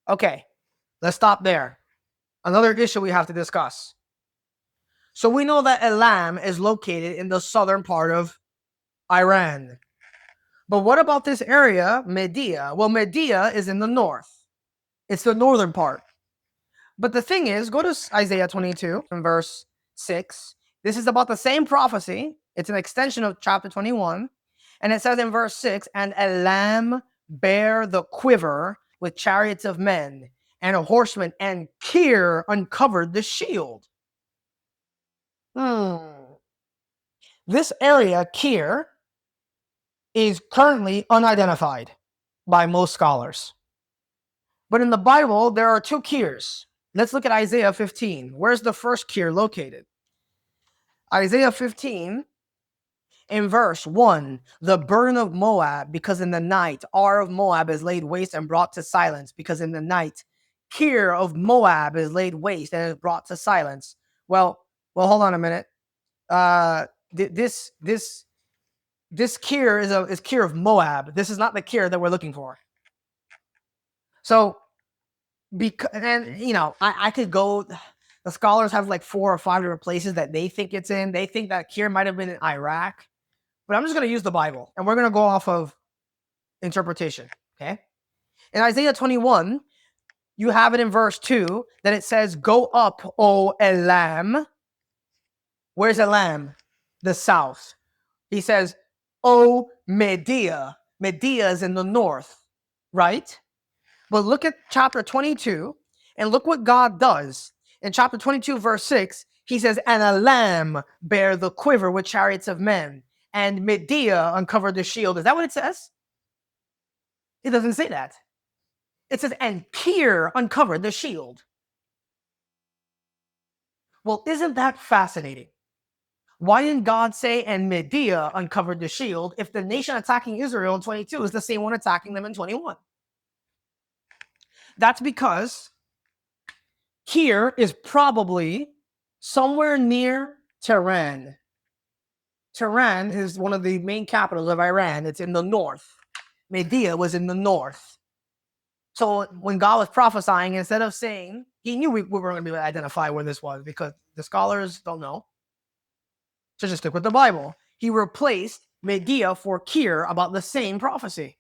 Okay, let's stop there. Another issue we have to discuss. So we know that Elam is located in the southern part of Iran. But what about this area, Media? Well, Media is in the north. It's the northern part. But the thing is, go to Isaiah 22 and verse 6. This is about the same prophecy. It's an extension of chapter 21. And it says in verse 6, and Elam bare the quiver with chariots of men and a horseman, and Kir uncovered the shield. This area, Kir, is currently unidentified by most scholars. But in the Bible, there are two Kirs. Let's look at Isaiah 15. Where's the first Kir located? Isaiah 15, in verse 1, the burden of Moab, because in the night, Ar of Moab is laid waste and brought to silence, because in the night, Kir of Moab is laid waste and is brought to silence. Well, hold on a minute. This Kir is Kir of Moab. This is not the Kir that we're looking for. So, I could go. The scholars have like 4 or 5 different places that they think it's in. They think that Kir might have been in Iraq, but I'm just going to use the Bible and we're going to go off of interpretation. Okay. In Isaiah 21, you have it in verse 2 that it says, "Go up, O Elam." Where's Elam? The south. He says, "O Media." Media is in the north, right? But look at chapter 22 and look what God does. In chapter 22, verse 6, he says, and Elam bare the quiver with chariots of men, and Media uncovered the shield. Is that what it says? It doesn't say that. It says, and Kir uncovered the shield. Well, isn't that fascinating? Why didn't God say, and Media uncovered the shield, if the nation attacking Israel in 22 is the same one attacking them in 21? That's because Kir is probably somewhere near Tehran. Tehran is one of the main capitals of Iran. It's in the north. Media was in the north. So when God was prophesying, instead of saying, he knew we weren't going to be able to identify where this was because the scholars don't know. So just stick with the Bible. He replaced Media for Kir about the same prophecy.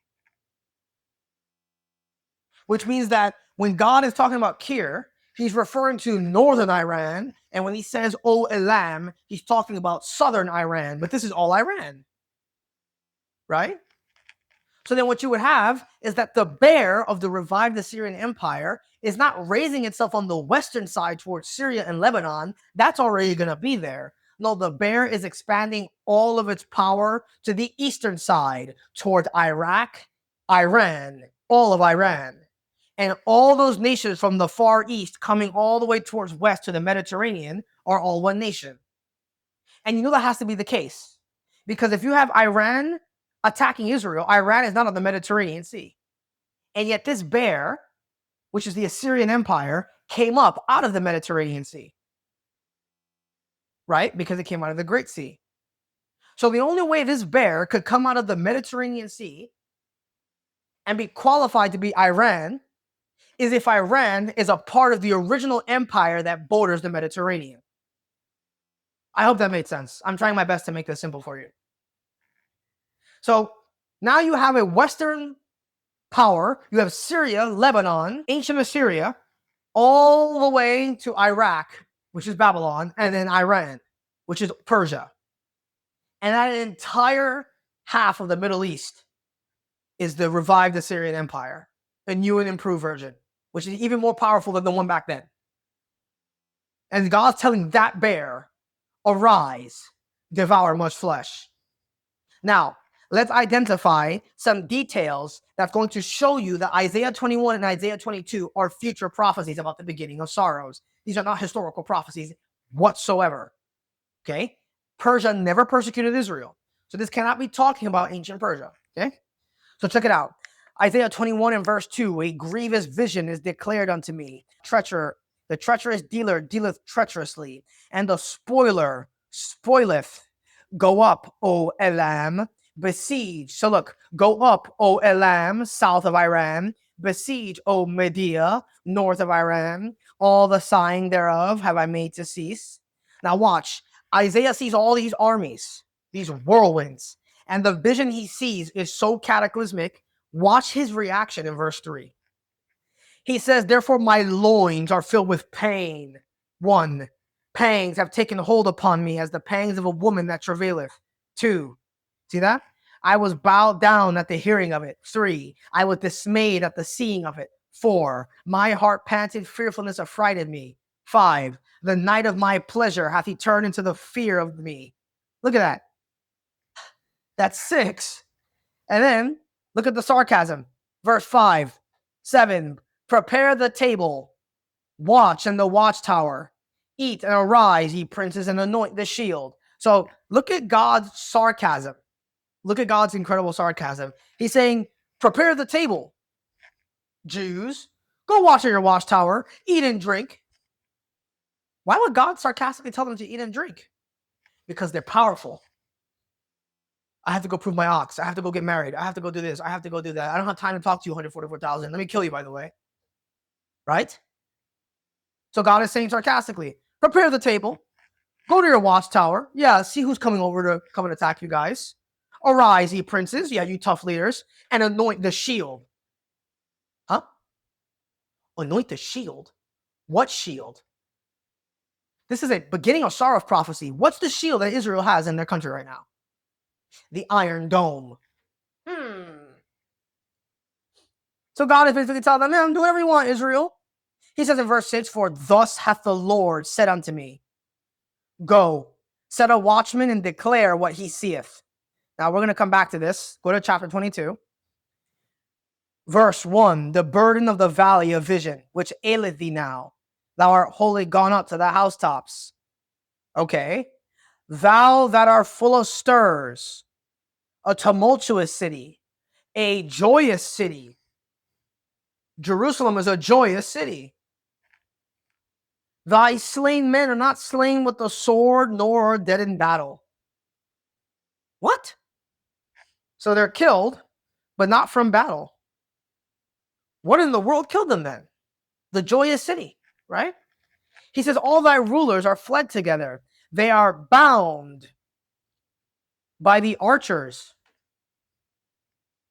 Which means that when God is talking about Kir, he's referring to northern Iran. And when he says, O Elam, he's talking about southern Iran. But this is all Iran. Right? So then what you would have is that the bear of the revived Assyrian Empire is not raising itself on the western side towards Syria and Lebanon. That's already going to be there. No, the bear is expanding all of its power to the eastern side towards Iraq, Iran, all of Iran. And all those nations from the far east coming all the way towards west to the Mediterranean are all one nation. And you know that has to be the case. Because if you have Iran attacking Israel, Iran is not on the Mediterranean Sea. And yet this bear, which is the Assyrian Empire, came up out of the Mediterranean Sea. Right? Because it came out of the Great Sea. So the only way this bear could come out of the Mediterranean Sea and be qualified to be Iran is if Iran is a part of the original empire that borders the Mediterranean. I hope that made sense. I'm trying my best to make this simple for you. So now you have a Western power. You have Syria, Lebanon, ancient Assyria, all the way to Iraq, which is Babylon, and then Iran, which is Persia. And that entire half of the Middle East is the revived Assyrian Empire, a new and improved version, which is even more powerful than the one back then. And God's telling that bear, arise, devour much flesh. Now, let's identify some details that's going to show you that Isaiah 21 and Isaiah 22 are future prophecies about the beginning of sorrows. These are not historical prophecies whatsoever. Okay? Persia never persecuted Israel. So this cannot be talking about ancient Persia. Okay? So check it out. Isaiah 21 and verse 2, a grievous vision is declared unto me. The treacherous dealer dealeth treacherously, and the spoiler spoileth. Go up, O Elam, besiege. So look, go up, O Elam, south of Iran. Besiege, O Media, north of Iran. All the sighing thereof have I made to cease. Now watch. Isaiah sees all these armies, these whirlwinds, And the vision he sees is so cataclysmic. Watch his reaction in verse 3. He says, therefore my loins are filled with pain. 1, pangs have taken hold upon me as the pangs of a woman that travaileth. 2, see that? I was bowed down at the hearing of it. 3, I was dismayed at the seeing of it. 4, my heart panted, fearfulness affrighted me. 5, the night of my pleasure hath he turned into the fear of me. Look at that. That's 6. And then look at the sarcasm. Verse 5, 7, prepare the table, watch in the watchtower, eat and arise, ye princes, and anoint the shield. So look at God's sarcasm. Look at God's incredible sarcasm. He's saying, prepare the table. Jews, go watch in your watchtower, eat and drink. Why would God sarcastically tell them to eat and drink? Because they're powerful. I have to go prove my ox. I have to go get married. I have to go do this. I have to go do that. I don't have time to talk to you, 144,000. Let me kill you, by the way. Right? So God is saying sarcastically, prepare the table. Go to your watchtower. Yeah, see who's coming over to come and attack you guys. Arise, ye princes. Yeah, you tough leaders. And anoint the shield. Huh? Anoint the shield? What shield? This is a beginning of sorrow of prophecy. What's the shield that Israel has in their country right now? The Iron Dome. So God is basically telling them, do whatever you want, Israel. He says in verse 6, for thus hath the Lord said unto me, go, set a watchman and declare what he seeth. Now we're going to come back to this. Go to chapter 22. Verse 1, the burden of the valley of vision, which aileth thee now. Thou art wholly gone up to the housetops. Okay. Thou that art full of stirs, a tumultuous city, a joyous city. Jerusalem is a joyous city. Thy slain men are not slain with the sword, nor are dead in battle. What? So they're killed, but not from battle. What in the world killed them then? The joyous city, right? He says, all thy rulers are fled together. They are bound by the archers.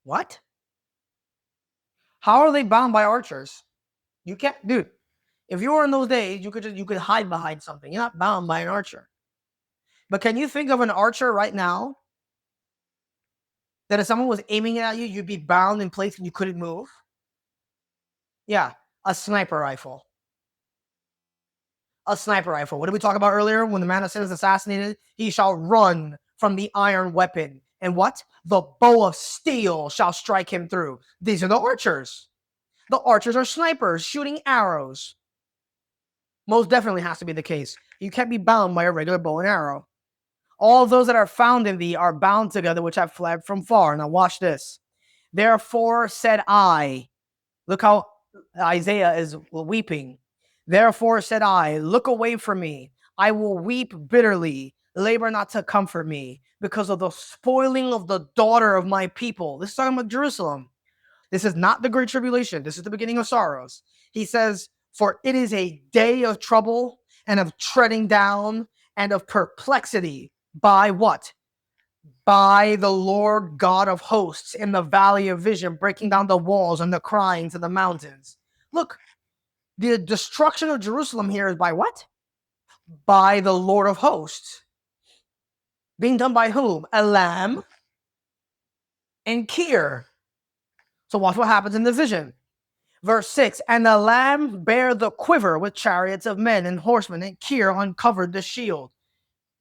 What? How are they bound by archers? You can't, dude. If you were in those days, you could hide behind something. You're not bound by an archer. But can you think of an archer right now that if someone was aiming at you, you'd be bound in place and you couldn't move? Yeah, a sniper rifle. A sniper rifle. What did we talk about earlier? When the man of sin is assassinated, he shall run from the iron weapon. And what? The bow of steel shall strike him through. These are the archers. The archers are snipers shooting arrows. Most definitely has to be the case. You can't be bound by a regular bow and arrow. All those that are found in thee are bound together, which have fled from far. Now watch this. Therefore said I, look how Isaiah is weeping. Therefore said I, look away from me. I will weep bitterly, labor not to comfort me, because of the spoiling of the daughter of my people. This is talking about Jerusalem. This is not the great tribulation. This is the beginning of sorrows. He says, for it is a day of trouble and of treading down and of perplexity. By what? By the Lord God of hosts in the valley of vision, breaking down the walls and the crying to the mountains. Look, the destruction of Jerusalem here is by what? By the Lord of hosts. Being done by whom? Elam and Kir. So watch what happens in the vision. Verse 6, and the Lamb bare the quiver with chariots of men and horsemen, and Kir uncovered the shield.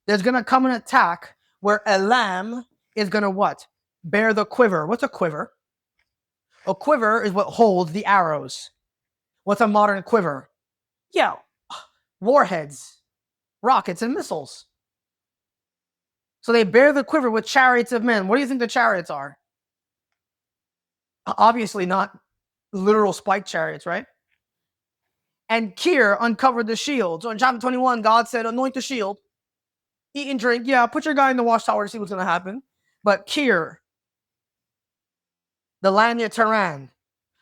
There's going to come an attack where Elam is going to what? Bear the quiver. What's a quiver? A quiver is what holds the arrows. What's a modern quiver? Yeah, warheads, rockets, and missiles. So they bear the quiver with chariots of men. What do you think the chariots are? Obviously not literal spike chariots, right? And Kir uncovered the shield. So in chapter 21, God said, anoint the shield, eat and drink. Yeah, put your guy in the watchtower to see what's going to happen. But Kir, the land near Tehran,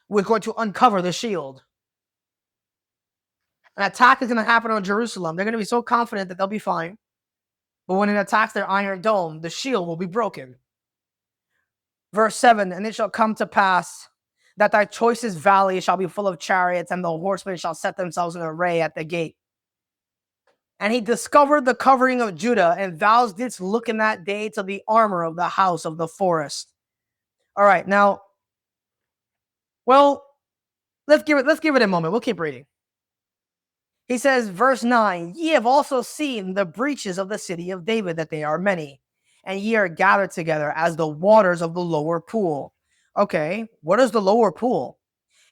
was going to uncover the shield. An attack is going to happen on Jerusalem. They're going to be so confident that they'll be fine. But when it attacks their iron dome, the shield will be broken. Verse 7, and it shall come to pass that thy choicest valley shall be full of chariots, and the horsemen shall set themselves in array at the gate. And he discovered the covering of Judah, and thou didst look in that day to the armor of the house of the forest. All right, now, well, let's give it a moment. We'll keep reading. He says, verse 9, ye have also seen the breaches of the city of David, that they are many, and ye are gathered together as the waters of the lower pool. Okay, what is the lower pool?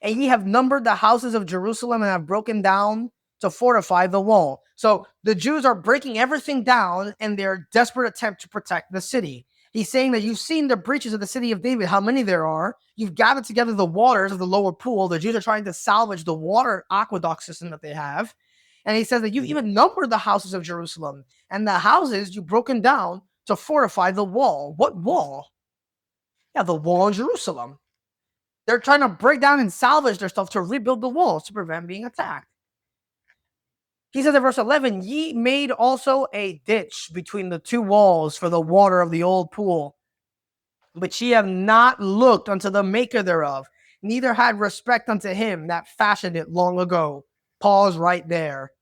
And ye have numbered the houses of Jerusalem and have broken down to fortify the wall. So the Jews are breaking everything down in their desperate attempt to protect the city. He's saying that you've seen the breaches of the city of David, how many there are. You've gathered together the waters of the lower pool. The Jews are trying to salvage the water aqueduct system that they have. And he says that you've even numbered the houses of Jerusalem, and the houses you've broken down to fortify the wall. What wall? Yeah, the wall in Jerusalem. They're trying to break down and salvage their stuff to rebuild the walls to prevent being attacked. He says in verse 11, ye made also a ditch between the two walls for the water of the old pool. But ye have not looked unto the maker thereof, neither had respect unto him that fashioned it long ago. Pause right there.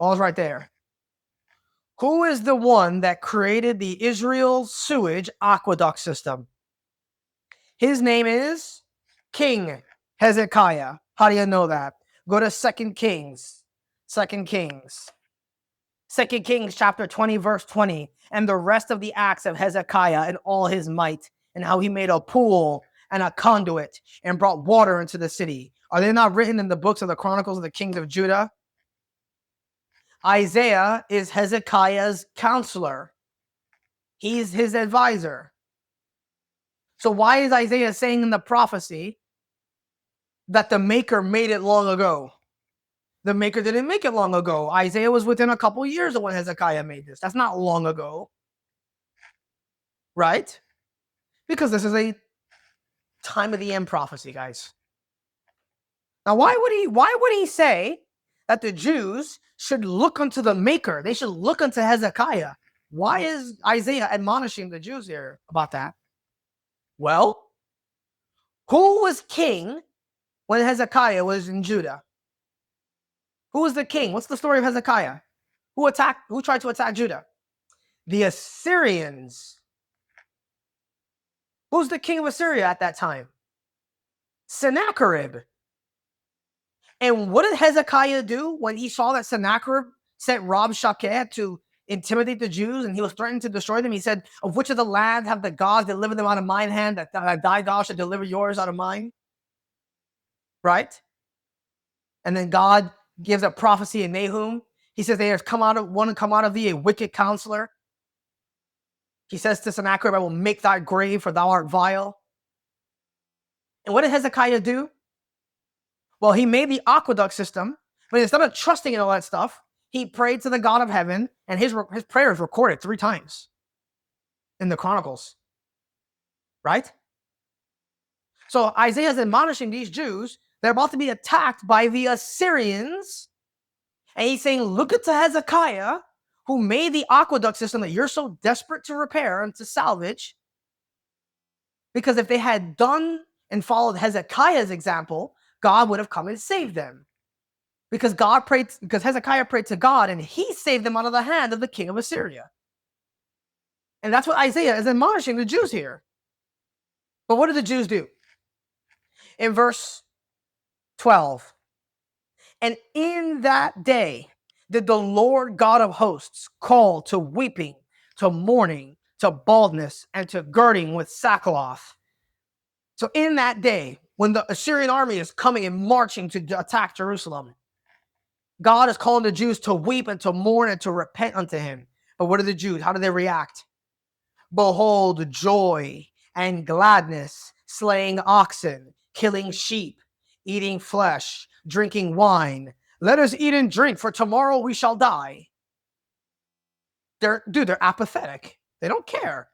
Pause right there. Who is the one that created the Israel sewage aqueduct system? His name is King Hezekiah. How do you know that? Go to 2 Kings. 2 Kings. 2 Kings chapter 20, verse 20. And the rest of the acts of Hezekiah and all his might, and how he made a pool and a conduit and brought water into the city. Are they not written in the books of the Chronicles of the Kings of Judah? Isaiah is Hezekiah's counselor. He's his advisor. So why is Isaiah saying in the prophecy that the maker made it long ago? The maker didn't make it long ago. Isaiah was within a couple years of when Hezekiah made this. That's not long ago. Right? Because this is a time of the end prophecy, guys. Now, why would he say that the Jews should look unto the maker? They should look unto Hezekiah. Why is Isaiah admonishing the Jews here about that? Well, who was king when Hezekiah was in Judah? Who was the king? What's the story of Hezekiah? Who tried to attack Judah? The Assyrians. Who's the king of Assyria at that time? Sennacherib. And what did Hezekiah do when he saw that Sennacherib sent Rabshakeh to intimidate the Jews and he was threatening to destroy them? He said, of which of the lands have the gods delivered them out of mine hand, that thy God should deliver yours out of mine? Right? And then God gives a prophecy in Nahum. He says, there has come out of thee a wicked counselor. He says to Sennacherib, I will make thy grave, for thou art vile. And what did Hezekiah do? Well, he made the aqueduct system, but instead of trusting in all that stuff, he prayed to the God of heaven, and his prayer is recorded 3 times in the Chronicles. Right? So Isaiah is admonishing these Jews. They're about to be attacked by the Assyrians. And he's saying, look at Hezekiah, who made the aqueduct system that you're so desperate to repair and to salvage. Because if they had done and followed Hezekiah's example, God would have come and saved them. Because Hezekiah prayed to God, and he saved them out of the hand of the king of Assyria. And that's what Isaiah is admonishing the Jews here. But what did the Jews do? In verse 12, and in that day did the Lord God of hosts call to weeping, to mourning, to baldness, and to girding with sackcloth. So in that day, when the Assyrian army is coming and marching to attack Jerusalem, God is calling the Jews to weep and to mourn and to repent unto him. But what are the Jews? How do they react? Behold, joy and gladness, slaying oxen, killing sheep, eating flesh, drinking wine. Let us eat and drink, for tomorrow we shall die. They're apathetic. They don't care.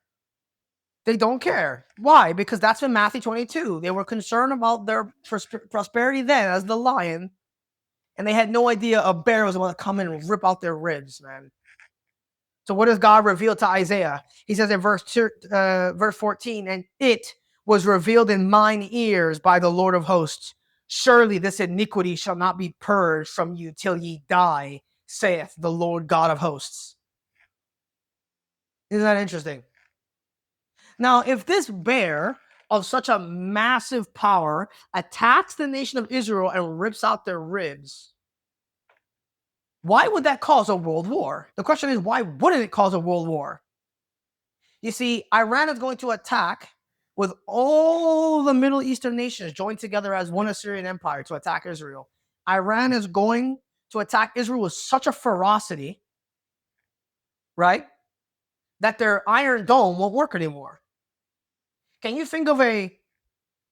They don't care. Why? Because that's in Matthew 22. They were concerned about their prosperity then as the lion, and they had no idea a bear was going to come in and rip out their ribs, man. So what does God reveal to Isaiah? He says in verse 14, and it was revealed in mine ears by the Lord of hosts. Surely this iniquity shall not be purged from you till ye die, saith the Lord God of hosts. Isn't that interesting? Now, if this bear of such a massive power attacks the nation of Israel and rips out their ribs, why would that cause a world war? The question is, why wouldn't it cause a world war? You see, Iran is going to attack with all the Middle Eastern nations joined together as one Assyrian empire to attack Israel. Iran is going to attack Israel with such a ferocity, right, that their Iron Dome won't work anymore. Can you think of an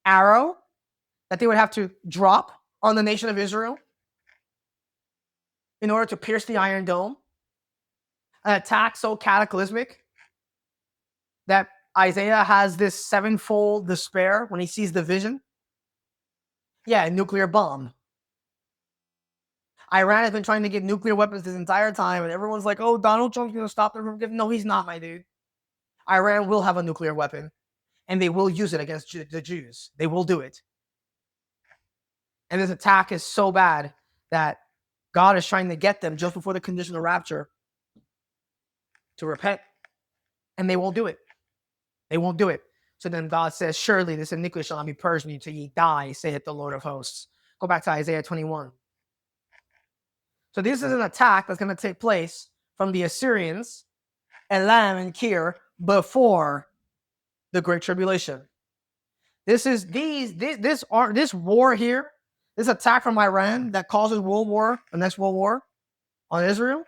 arrow that they would have to drop on the nation of Israel in order to pierce the Iron Dome? An attack so cataclysmic that Isaiah has this sevenfold despair when he sees the vision. Yeah, a nuclear bomb. Iran has been trying to get nuclear weapons this entire time, and everyone's like, oh, Donald Trump's going to stop them from giving. No, he's not, my dude. Iran will have a nuclear weapon, and they will use it against the Jews. They will do it. And this attack is so bad that God is trying to get them just before the conditional rapture to repent, and they won't do it. They won't do it. So then God says, surely this iniquity shall not be purged from you till ye die, saith the Lord of hosts. Go back to Isaiah 21. So this is an attack that's going to take place from the Assyrians, Elam and Kir, before the Great Tribulation. This war here, this attack from Iran that causes the next world war on Israel.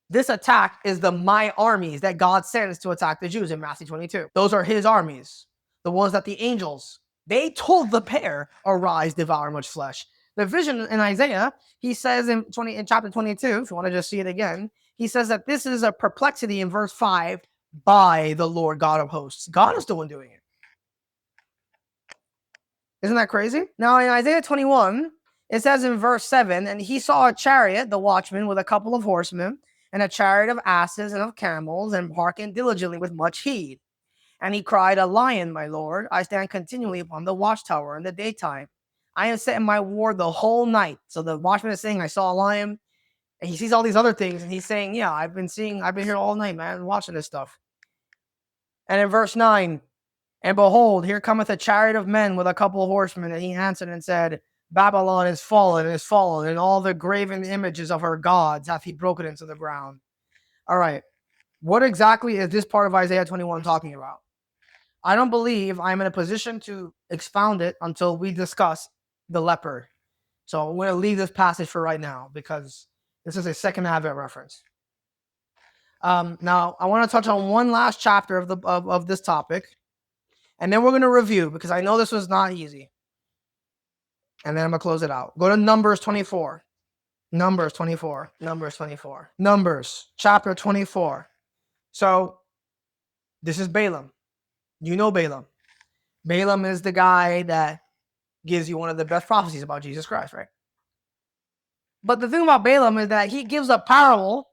This attack is the my armies that God sends to attack the Jews in Matthew 22. Those are his armies, the ones that the angels, they told the bear, arise, devour much flesh. The vision in Isaiah, he says in chapter 22, if you want to just see it again, he says that this is a perplexity in verse 5 by the Lord God of hosts. God is the one doing it. Isn't that crazy? Now in Isaiah 21, it says in verse 7, and he saw a chariot, the watchman, with a couple of horsemen, and a chariot of asses and of camels, and hearkened diligently with much heed. And he cried, a lion, my lord, I stand continually upon the watchtower in the daytime. I am set in my ward the whole night. So the watchman is saying, I saw a lion, and he sees all these other things, and he's saying, yeah, I've been here all night, man, watching this stuff. And in verse 9, and behold, here cometh a chariot of men with a couple of horsemen, and he answered and said, Babylon is fallen, and all the graven images of her gods hath he broken into the ground. All right, what exactly is this part of Isaiah 21 talking about? I don't believe I'm in a position to expound it until we discuss the leopard. So I'm going to leave this passage for right now because this is a second Advent reference. Now, I want to touch on one last chapter of this topic, and then we're going to review because I know this was not easy. And then I'm going to close it out. Go to Numbers 24. Numbers chapter 24. So this is Balaam. You know Balaam. Balaam is the guy that gives you one of the best prophecies about Jesus Christ, right? But the thing about Balaam is that he gives a parable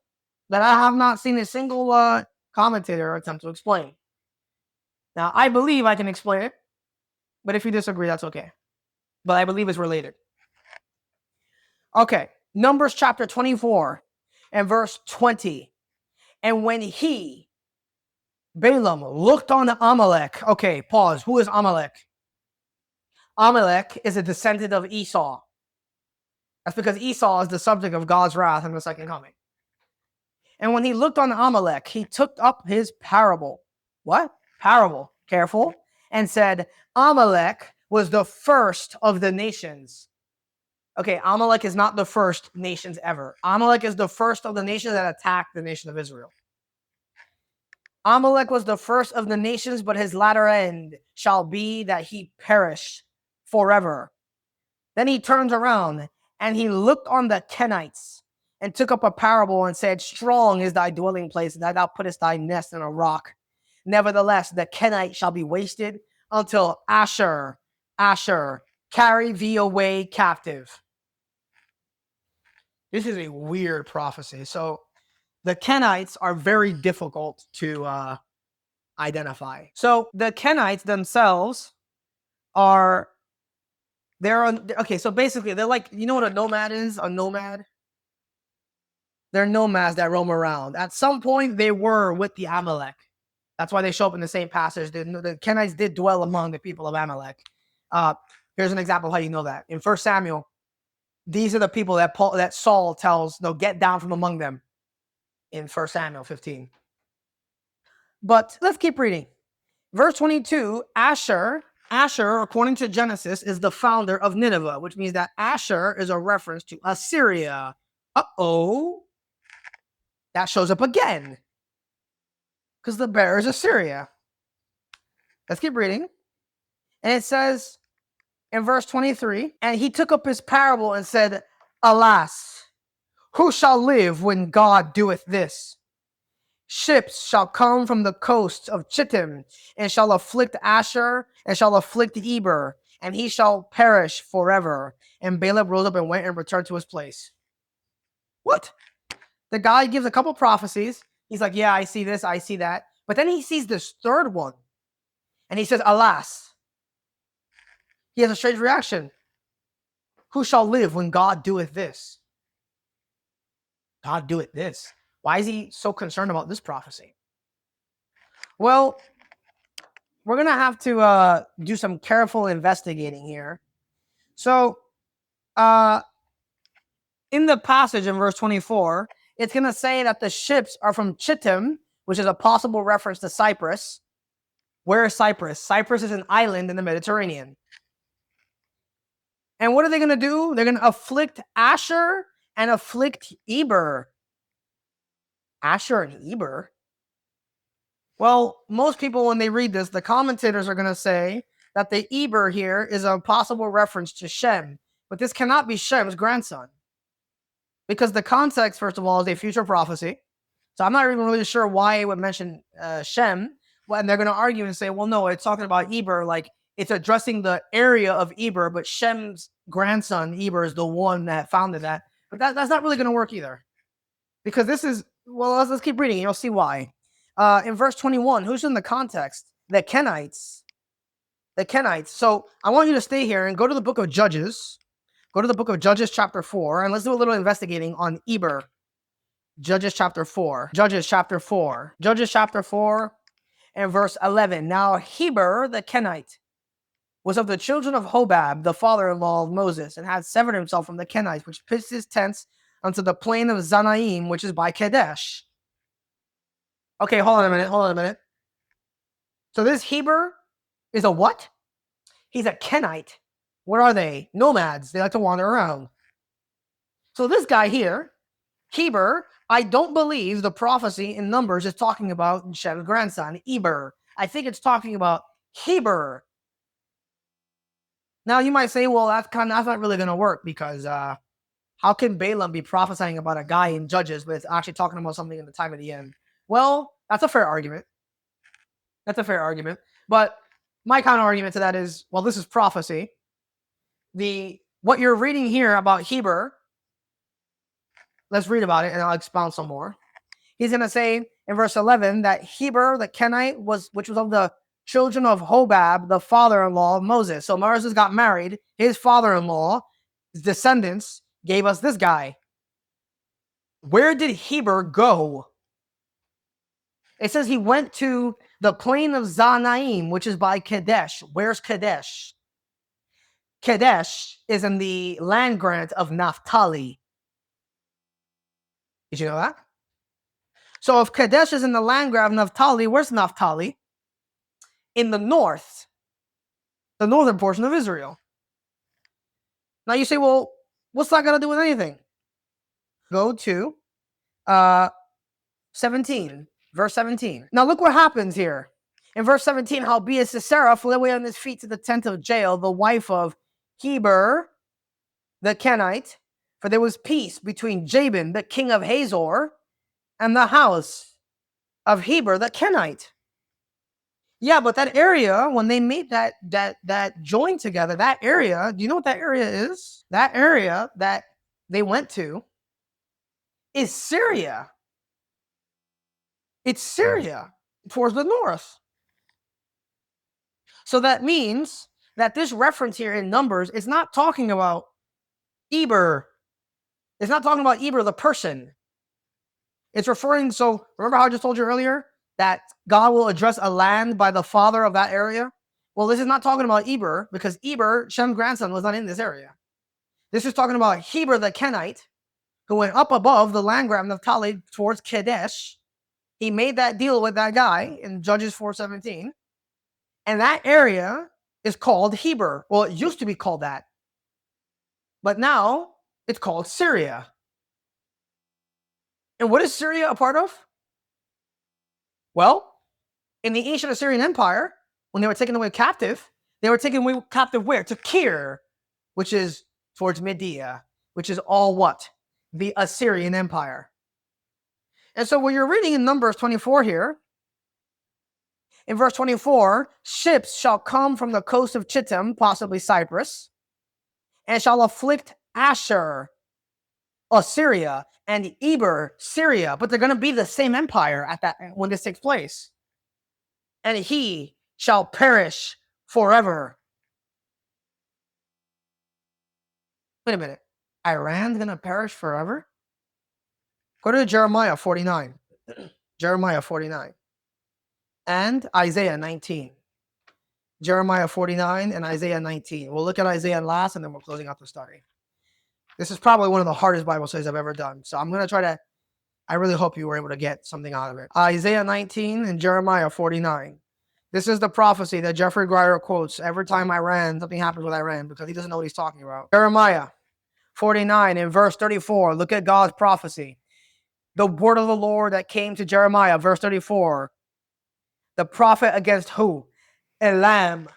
that I have not seen a single commentator attempt to explain. Now, I believe I can explain it, but if you disagree, that's okay. But I believe it's related. Okay, Numbers chapter 24 and verse 20. And when Balaam, looked on Amalek. Okay, pause. Who is Amalek? Amalek is a descendant of Esau. That's because Esau is the subject of God's wrath in the second coming. And when he looked on Amalek, he took up his parable. What? Parable. Careful. And said, Amalek was the first of the nations. Okay, Amalek is not the first nations ever. Amalek is the first of the nations that attacked the nation of Israel. Amalek was the first of the nations, but his latter end shall be that he perish forever. Then he turns around and he looked on the Kenites and took up a parable and said, strong is thy dwelling place, and that thou puttest thy nest in a rock. Nevertheless, the Kenite shall be wasted until Asher, carry thee away captive. This is a weird prophecy. So the Kenites are very difficult to identify. So the Kenites themselves okay, so basically they're like, you know what a nomad is? A nomad? They're nomads that roam around. At some point, they were with the Amalek. That's why they show up in the same passage. The Kenites did dwell among the people of Amalek. Here's an example of how you know that. In 1 Samuel, these are the people that Saul tells, no, get down from among them in 1 Samuel 15. But let's keep reading. Verse 22, Asher, according to Genesis, is the founder of Nineveh, which means that Asher is a reference to Assyria. Uh-oh. That shows up again. Because the bear is Assyria. Let's keep reading. And it says in verse 23, and he took up his parable and said, alas, who shall live when God doeth this? Ships shall come from the coast of Chittim, and shall afflict Asher, and shall afflict Eber, and he shall perish forever. And Balaam rose up and went and returned to his place. What? The guy gives a couple prophecies. He's like, yeah, I see this, I see that. But then he sees this third one. And he says, alas. He has a strange reaction. Who shall live when God doeth this? God doeth this. Why is he so concerned about this prophecy? Well, we're going to have to do some careful investigating here. So, in the passage in verse 24, it's going to say that the ships are from Chittim, which is a possible reference to Cyprus. Where is Cyprus? Cyprus is an island in the Mediterranean. And what are they going to do? They're going to afflict Asher and afflict Eber. Asher and Eber? Well, most people, when they read this, the commentators are going to say that the Eber here is a possible reference to Shem. But this cannot be Shem's grandson. Because the context, first of all, is a future prophecy. So I'm not even really sure why it would mention Shem. And they're going to argue and say, well, no, it's talking about Eber. Like, it's addressing the area of Eber, but Shem's grandson, Eber, is the one that founded that. But that's not really going to work either. Because this is, well, let's keep reading. You'll see why. In verse 21, who's in the context? The Kenites. The Kenites. So I want you to stay here and go to the book of Judges. Go to the book of Judges chapter 4, and let's do a little investigating on Eber. Judges chapter 4. Judges chapter 4. Judges chapter 4 and verse 11. Now Heber the Kenite was of the children of Hobab, the father-in-law of Moses, and had severed himself from the Kenites, which pitched his tents unto the plain of Zanaim, which is by Kadesh. Okay, hold on a minute. So this Heber is a what? He's a Kenite. What are they? Nomads. They like to wander around. So this guy here, Heber, I don't believe the prophecy in Numbers is talking about Shem's grandson, Eber. I think it's talking about Heber. Now you might say, well, that's not really going to work because how can Balaam be prophesying about a guy in Judges, but it's actually talking about something in the time of the end? Well, that's a fair argument. But my counter argument to that is, well, this is prophecy. What you're reading here about Heber, let's read about it and I'll expound some more. He's going to say in verse 11 that Heber, the Kenite, which was of the children of Hobab, the father-in-law of Moses. So Moses got married. His father-in-law, his descendants, gave us this guy. Where did Heber go? It says he went to the plain of Zanaim, which is by Kadesh. Where's Kadesh? Kadesh is in the land grant of Naphtali. Did you know that? So if Kadesh is in the land grant of Naphtali, where's Naphtali? In the north, the northern portion of Israel. Now you say, well, what's that got to do with anything? Go to 17, verse 17. Now look what happens here. In verse 17, howbeit Sisera flew away on his feet to the tent of Jael, the wife of Heber, the Kenite, for there was peace between Jabin, the king of Hazor, and the house of Heber, the Kenite. Yeah, but that area, when they made that join together, that area, do you know what that area is? That area that they went to is Syria. It's Syria towards the north. So that means that this reference here in Numbers is not talking about Eber. It's not talking about Eber, the person. It's referring, so remember how I just told you earlier that God will address a land by the father of that area? Well, this is not talking about Eber, because Eber, Shem's grandson, was not in this area. This is talking about Heber the Kenite, who went up above the land grab of Naphtali towards Kadesh. He made that deal with that guy in Judges 4:17. And that area is called Heber. Well, it used to be called that. But now it's called Syria. And what is Syria a part of? Well, in the ancient Assyrian Empire, when they were taken away captive, they were taken away captive where? To Kir, which is towards Media, which is all what? The Assyrian Empire. And so when you're reading in Numbers 24 here, in verse 24, ships shall come from the coast of Chittim, possibly Cyprus, and shall afflict Asher, Assyria, and Eber, Syria, but they're going to be the same empire at that when this takes place. And he shall perish forever. Wait a minute. Iran's going to perish forever? Go to Jeremiah 49. Jeremiah 49. And Isaiah 19. Jeremiah 49 and Isaiah 19. We'll look at Isaiah last, and then we're closing out the study. This is probably one of the hardest Bible studies I've ever done. So I'm going to try to, I really hope you were able to get something out of it. Isaiah 19 and Jeremiah 49. This is the prophecy that Jeffrey Grier quotes every time something happens with Iran, because he doesn't know what he's talking about. Jeremiah 49 in verse 34. Look at God's prophecy. The word of the Lord that came to Jeremiah, verse 34. The prophet against who? Elam.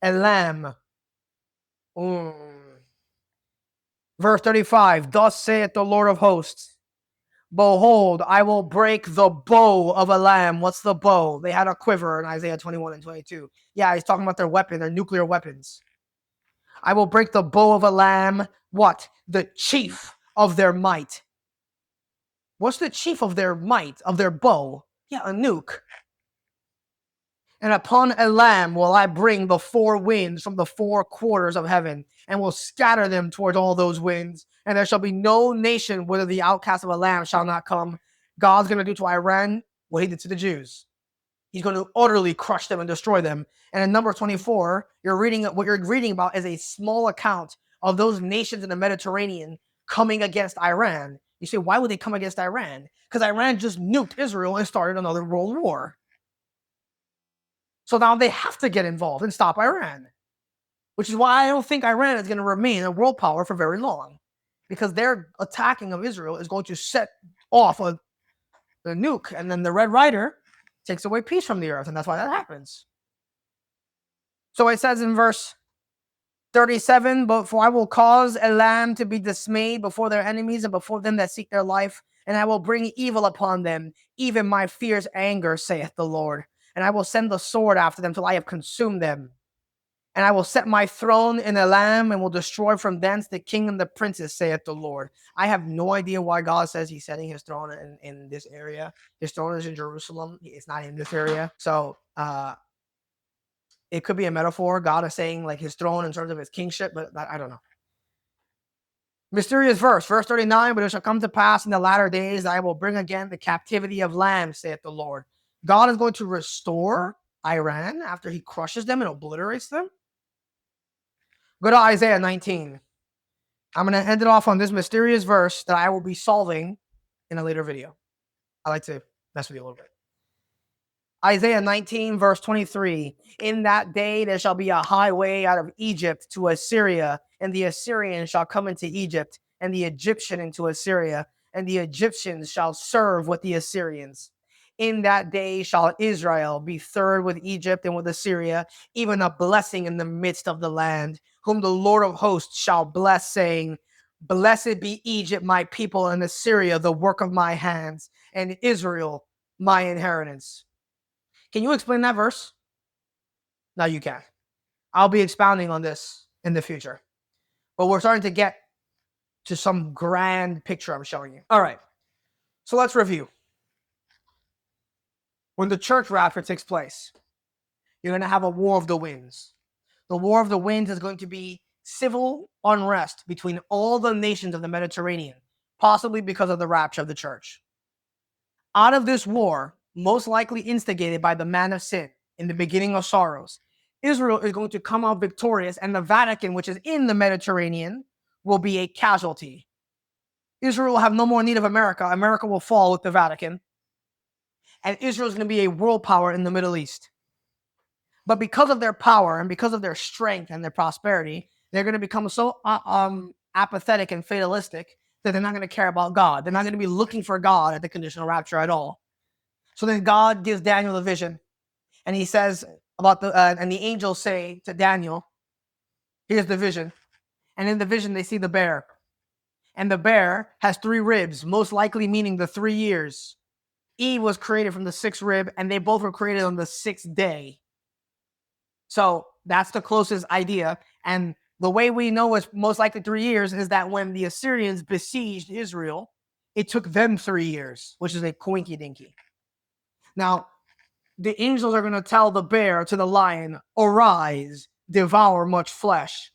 Elam. Verse 35. Thus saith the Lord of hosts. Behold, I will break the bow of Elam. What's the bow? They had a quiver in Isaiah 21 and 22. Yeah, he's talking about their weapon, their nuclear weapons. I will break the bow of Elam. What? The chief of their might. What's the chief of their might, of their bow? Yeah, a nuke. And upon Elam will I bring the four winds from the four quarters of heaven, and will scatter them towards all those winds. And there shall be no nation whither the outcast of Elam shall not come. God's going to do to Iran what he did to the Jews. He's going to utterly crush them and destroy them. And in number 24, what you're reading about is a small account of those nations in the Mediterranean coming against Iran. You say, why would they come against Iran? Because Iran just nuked Israel and started another world war. So now they have to get involved and stop Iran, which is why I don't think Iran is going to remain a world power for very long, because their attacking of Israel is going to set off the nuke, and then the Red Rider takes away peace from the earth, and that's why that happens. So it says in verse 37, but for I will cause Elam to be dismayed before their enemies and before them that seek their life, and I will bring evil upon them, even my fierce anger, saith the Lord. And I will send the sword after them till I have consumed them. And I will set my throne in Elam, and will destroy from thence the king and the princes, saith the Lord. I have no idea why God says he's setting his throne in this area. His throne is in Jerusalem. It's not in this area. So it could be a metaphor. God is saying like his throne in terms of his kingship, but I don't know. Mysterious verse 39, but it shall come to pass in the latter days that I will bring again the captivity of lambs, saith the Lord. God is going to restore Iran after he crushes them and obliterates them. Go to Isaiah 19. I'm going to end it off on this mysterious verse that I will be solving in a later video. I like to mess with you a little bit. Isaiah 19, verse 23. In that day there shall be a highway out of Egypt to Assyria, and the Assyrian shall come into Egypt, and the Egyptian into Assyria, and the Egyptians shall serve with the Assyrians. In that day shall Israel be third with Egypt and with Assyria, even a blessing in the midst of the land, whom the Lord of hosts shall bless, saying, Blessed be Egypt, my people, and Assyria, the work of my hands, and Israel, my inheritance. Can you explain that verse? No, you can. I'll be expounding on this in the future. But we're starting to get to some grand picture I'm showing you. All right. So let's review. When the church rapture takes place, You're going to have a war of the winds. The war of the winds is going to be civil unrest between all the nations of the Mediterranean, possibly because of the rapture of the church. Out of this war, most likely instigated by the man of sin in the beginning of sorrows, Israel is going to come out victorious, and the Vatican, which is in the Mediterranean, will be a casualty. Israel will have no more need of America. America will fall with the Vatican. And Israel is going to be a world power in the Middle East. But because of their power and because of their strength and their prosperity, they're going to become so apathetic and fatalistic that they're not going to care about God. They're not going to be looking for God at the conditional rapture at all. So then God gives Daniel the vision. And he says about and the angels say to Daniel, here's the vision. And in the vision, they see the bear. And the bear has 3 ribs, most likely meaning the 3 years. Eve was created from the 6th rib, and they both were created on the 6th day. So that's the closest idea. And the way we know it's most likely 3 years is that when the Assyrians besieged Israel, it took them 3 years, which is a coinky dinky. Now, the angels are going to tell the bear to the lion, arise, devour much flesh.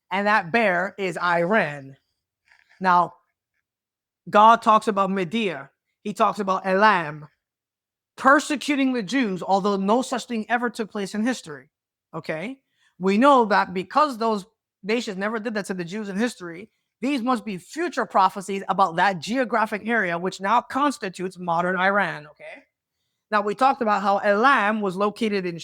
And that bear is Iran. Now, God talks about Medea. He talks about Elam persecuting the Jews, although no such thing ever took place in history. Okay? We know that because those nations never did that to the Jews in history, these must be future prophecies about that geographic area, which now constitutes modern Iran. Okay? Now, we talked about how Elam was located in,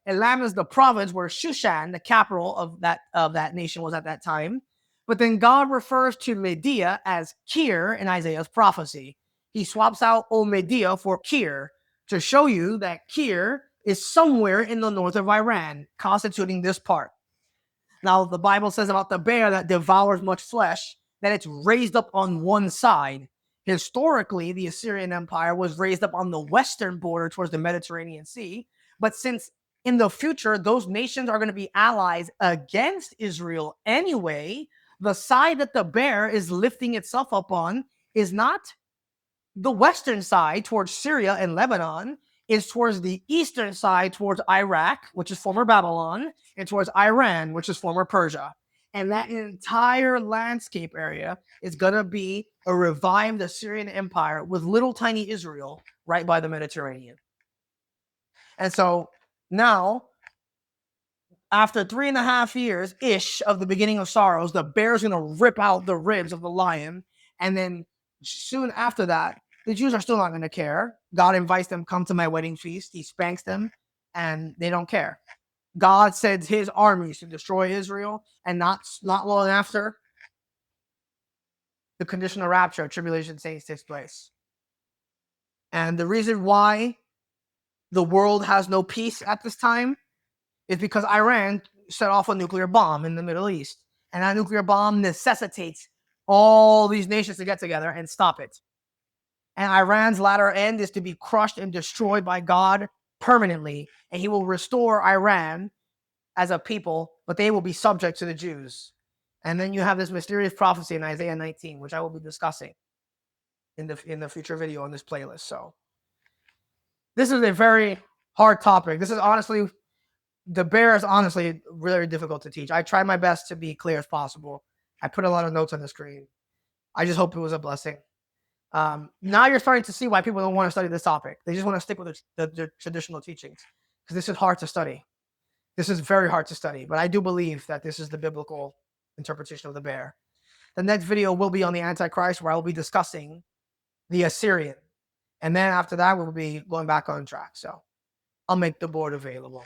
Elam is the province where Shushan, the capital of that nation, was at that time. But then God refers to Medea as Kir in Isaiah's prophecy. He swaps out Medea for Kir to show you that Kir is somewhere in the north of Iran, constituting this part. Now, the Bible says about the bear that devours much flesh, that it's raised up on one side. Historically, the Assyrian Empire was raised up on the western border towards the Mediterranean Sea. But since in the future, those nations are going to be allies against Israel anyway, the side that the bear is lifting itself up on is not the western side towards Syria and Lebanon, is towards the eastern side towards Iraq, which is former Babylon, and towards Iran, which is former Persia. And that entire landscape area is going to be a revived Assyrian Empire with little tiny Israel right by the Mediterranean. And so now, after 3.5 years-ish of the beginning of sorrows, the bear's going to rip out the ribs of the lion. And then soon after that, the Jews are still not going to care. God invites them, come to my wedding feast. He spanks them, and they don't care. God sends his armies to destroy Israel, and not long after, the conditional rapture of tribulation saints takes place. And the reason why the world has no peace at this time is because Iran set off a nuclear bomb in the Middle East. And that nuclear bomb necessitates all these nations to get together and stop it. And Iran's latter end is to be crushed and destroyed by God permanently. And he will restore Iran as a people, but they will be subject to the Jews. And then you have this mysterious prophecy in Isaiah 19, which I will be discussing in the future video on this playlist. So this is a very hard topic. This is honestly, the bear is honestly really difficult to teach. I tried my best to be clear as possible. I put a lot of notes on the screen. I just hope it was a blessing. Now you're starting to see why people don't want to study this topic. They just want to stick with the traditional teachings, because this is hard to study. This is very hard to study, but I do believe that this is the biblical interpretation of the bear. The next video will be on the Antichrist, where I will be discussing the Assyrian. And then after that, we'll be going back on track. So I'll make the board available.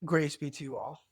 Grace be to you all.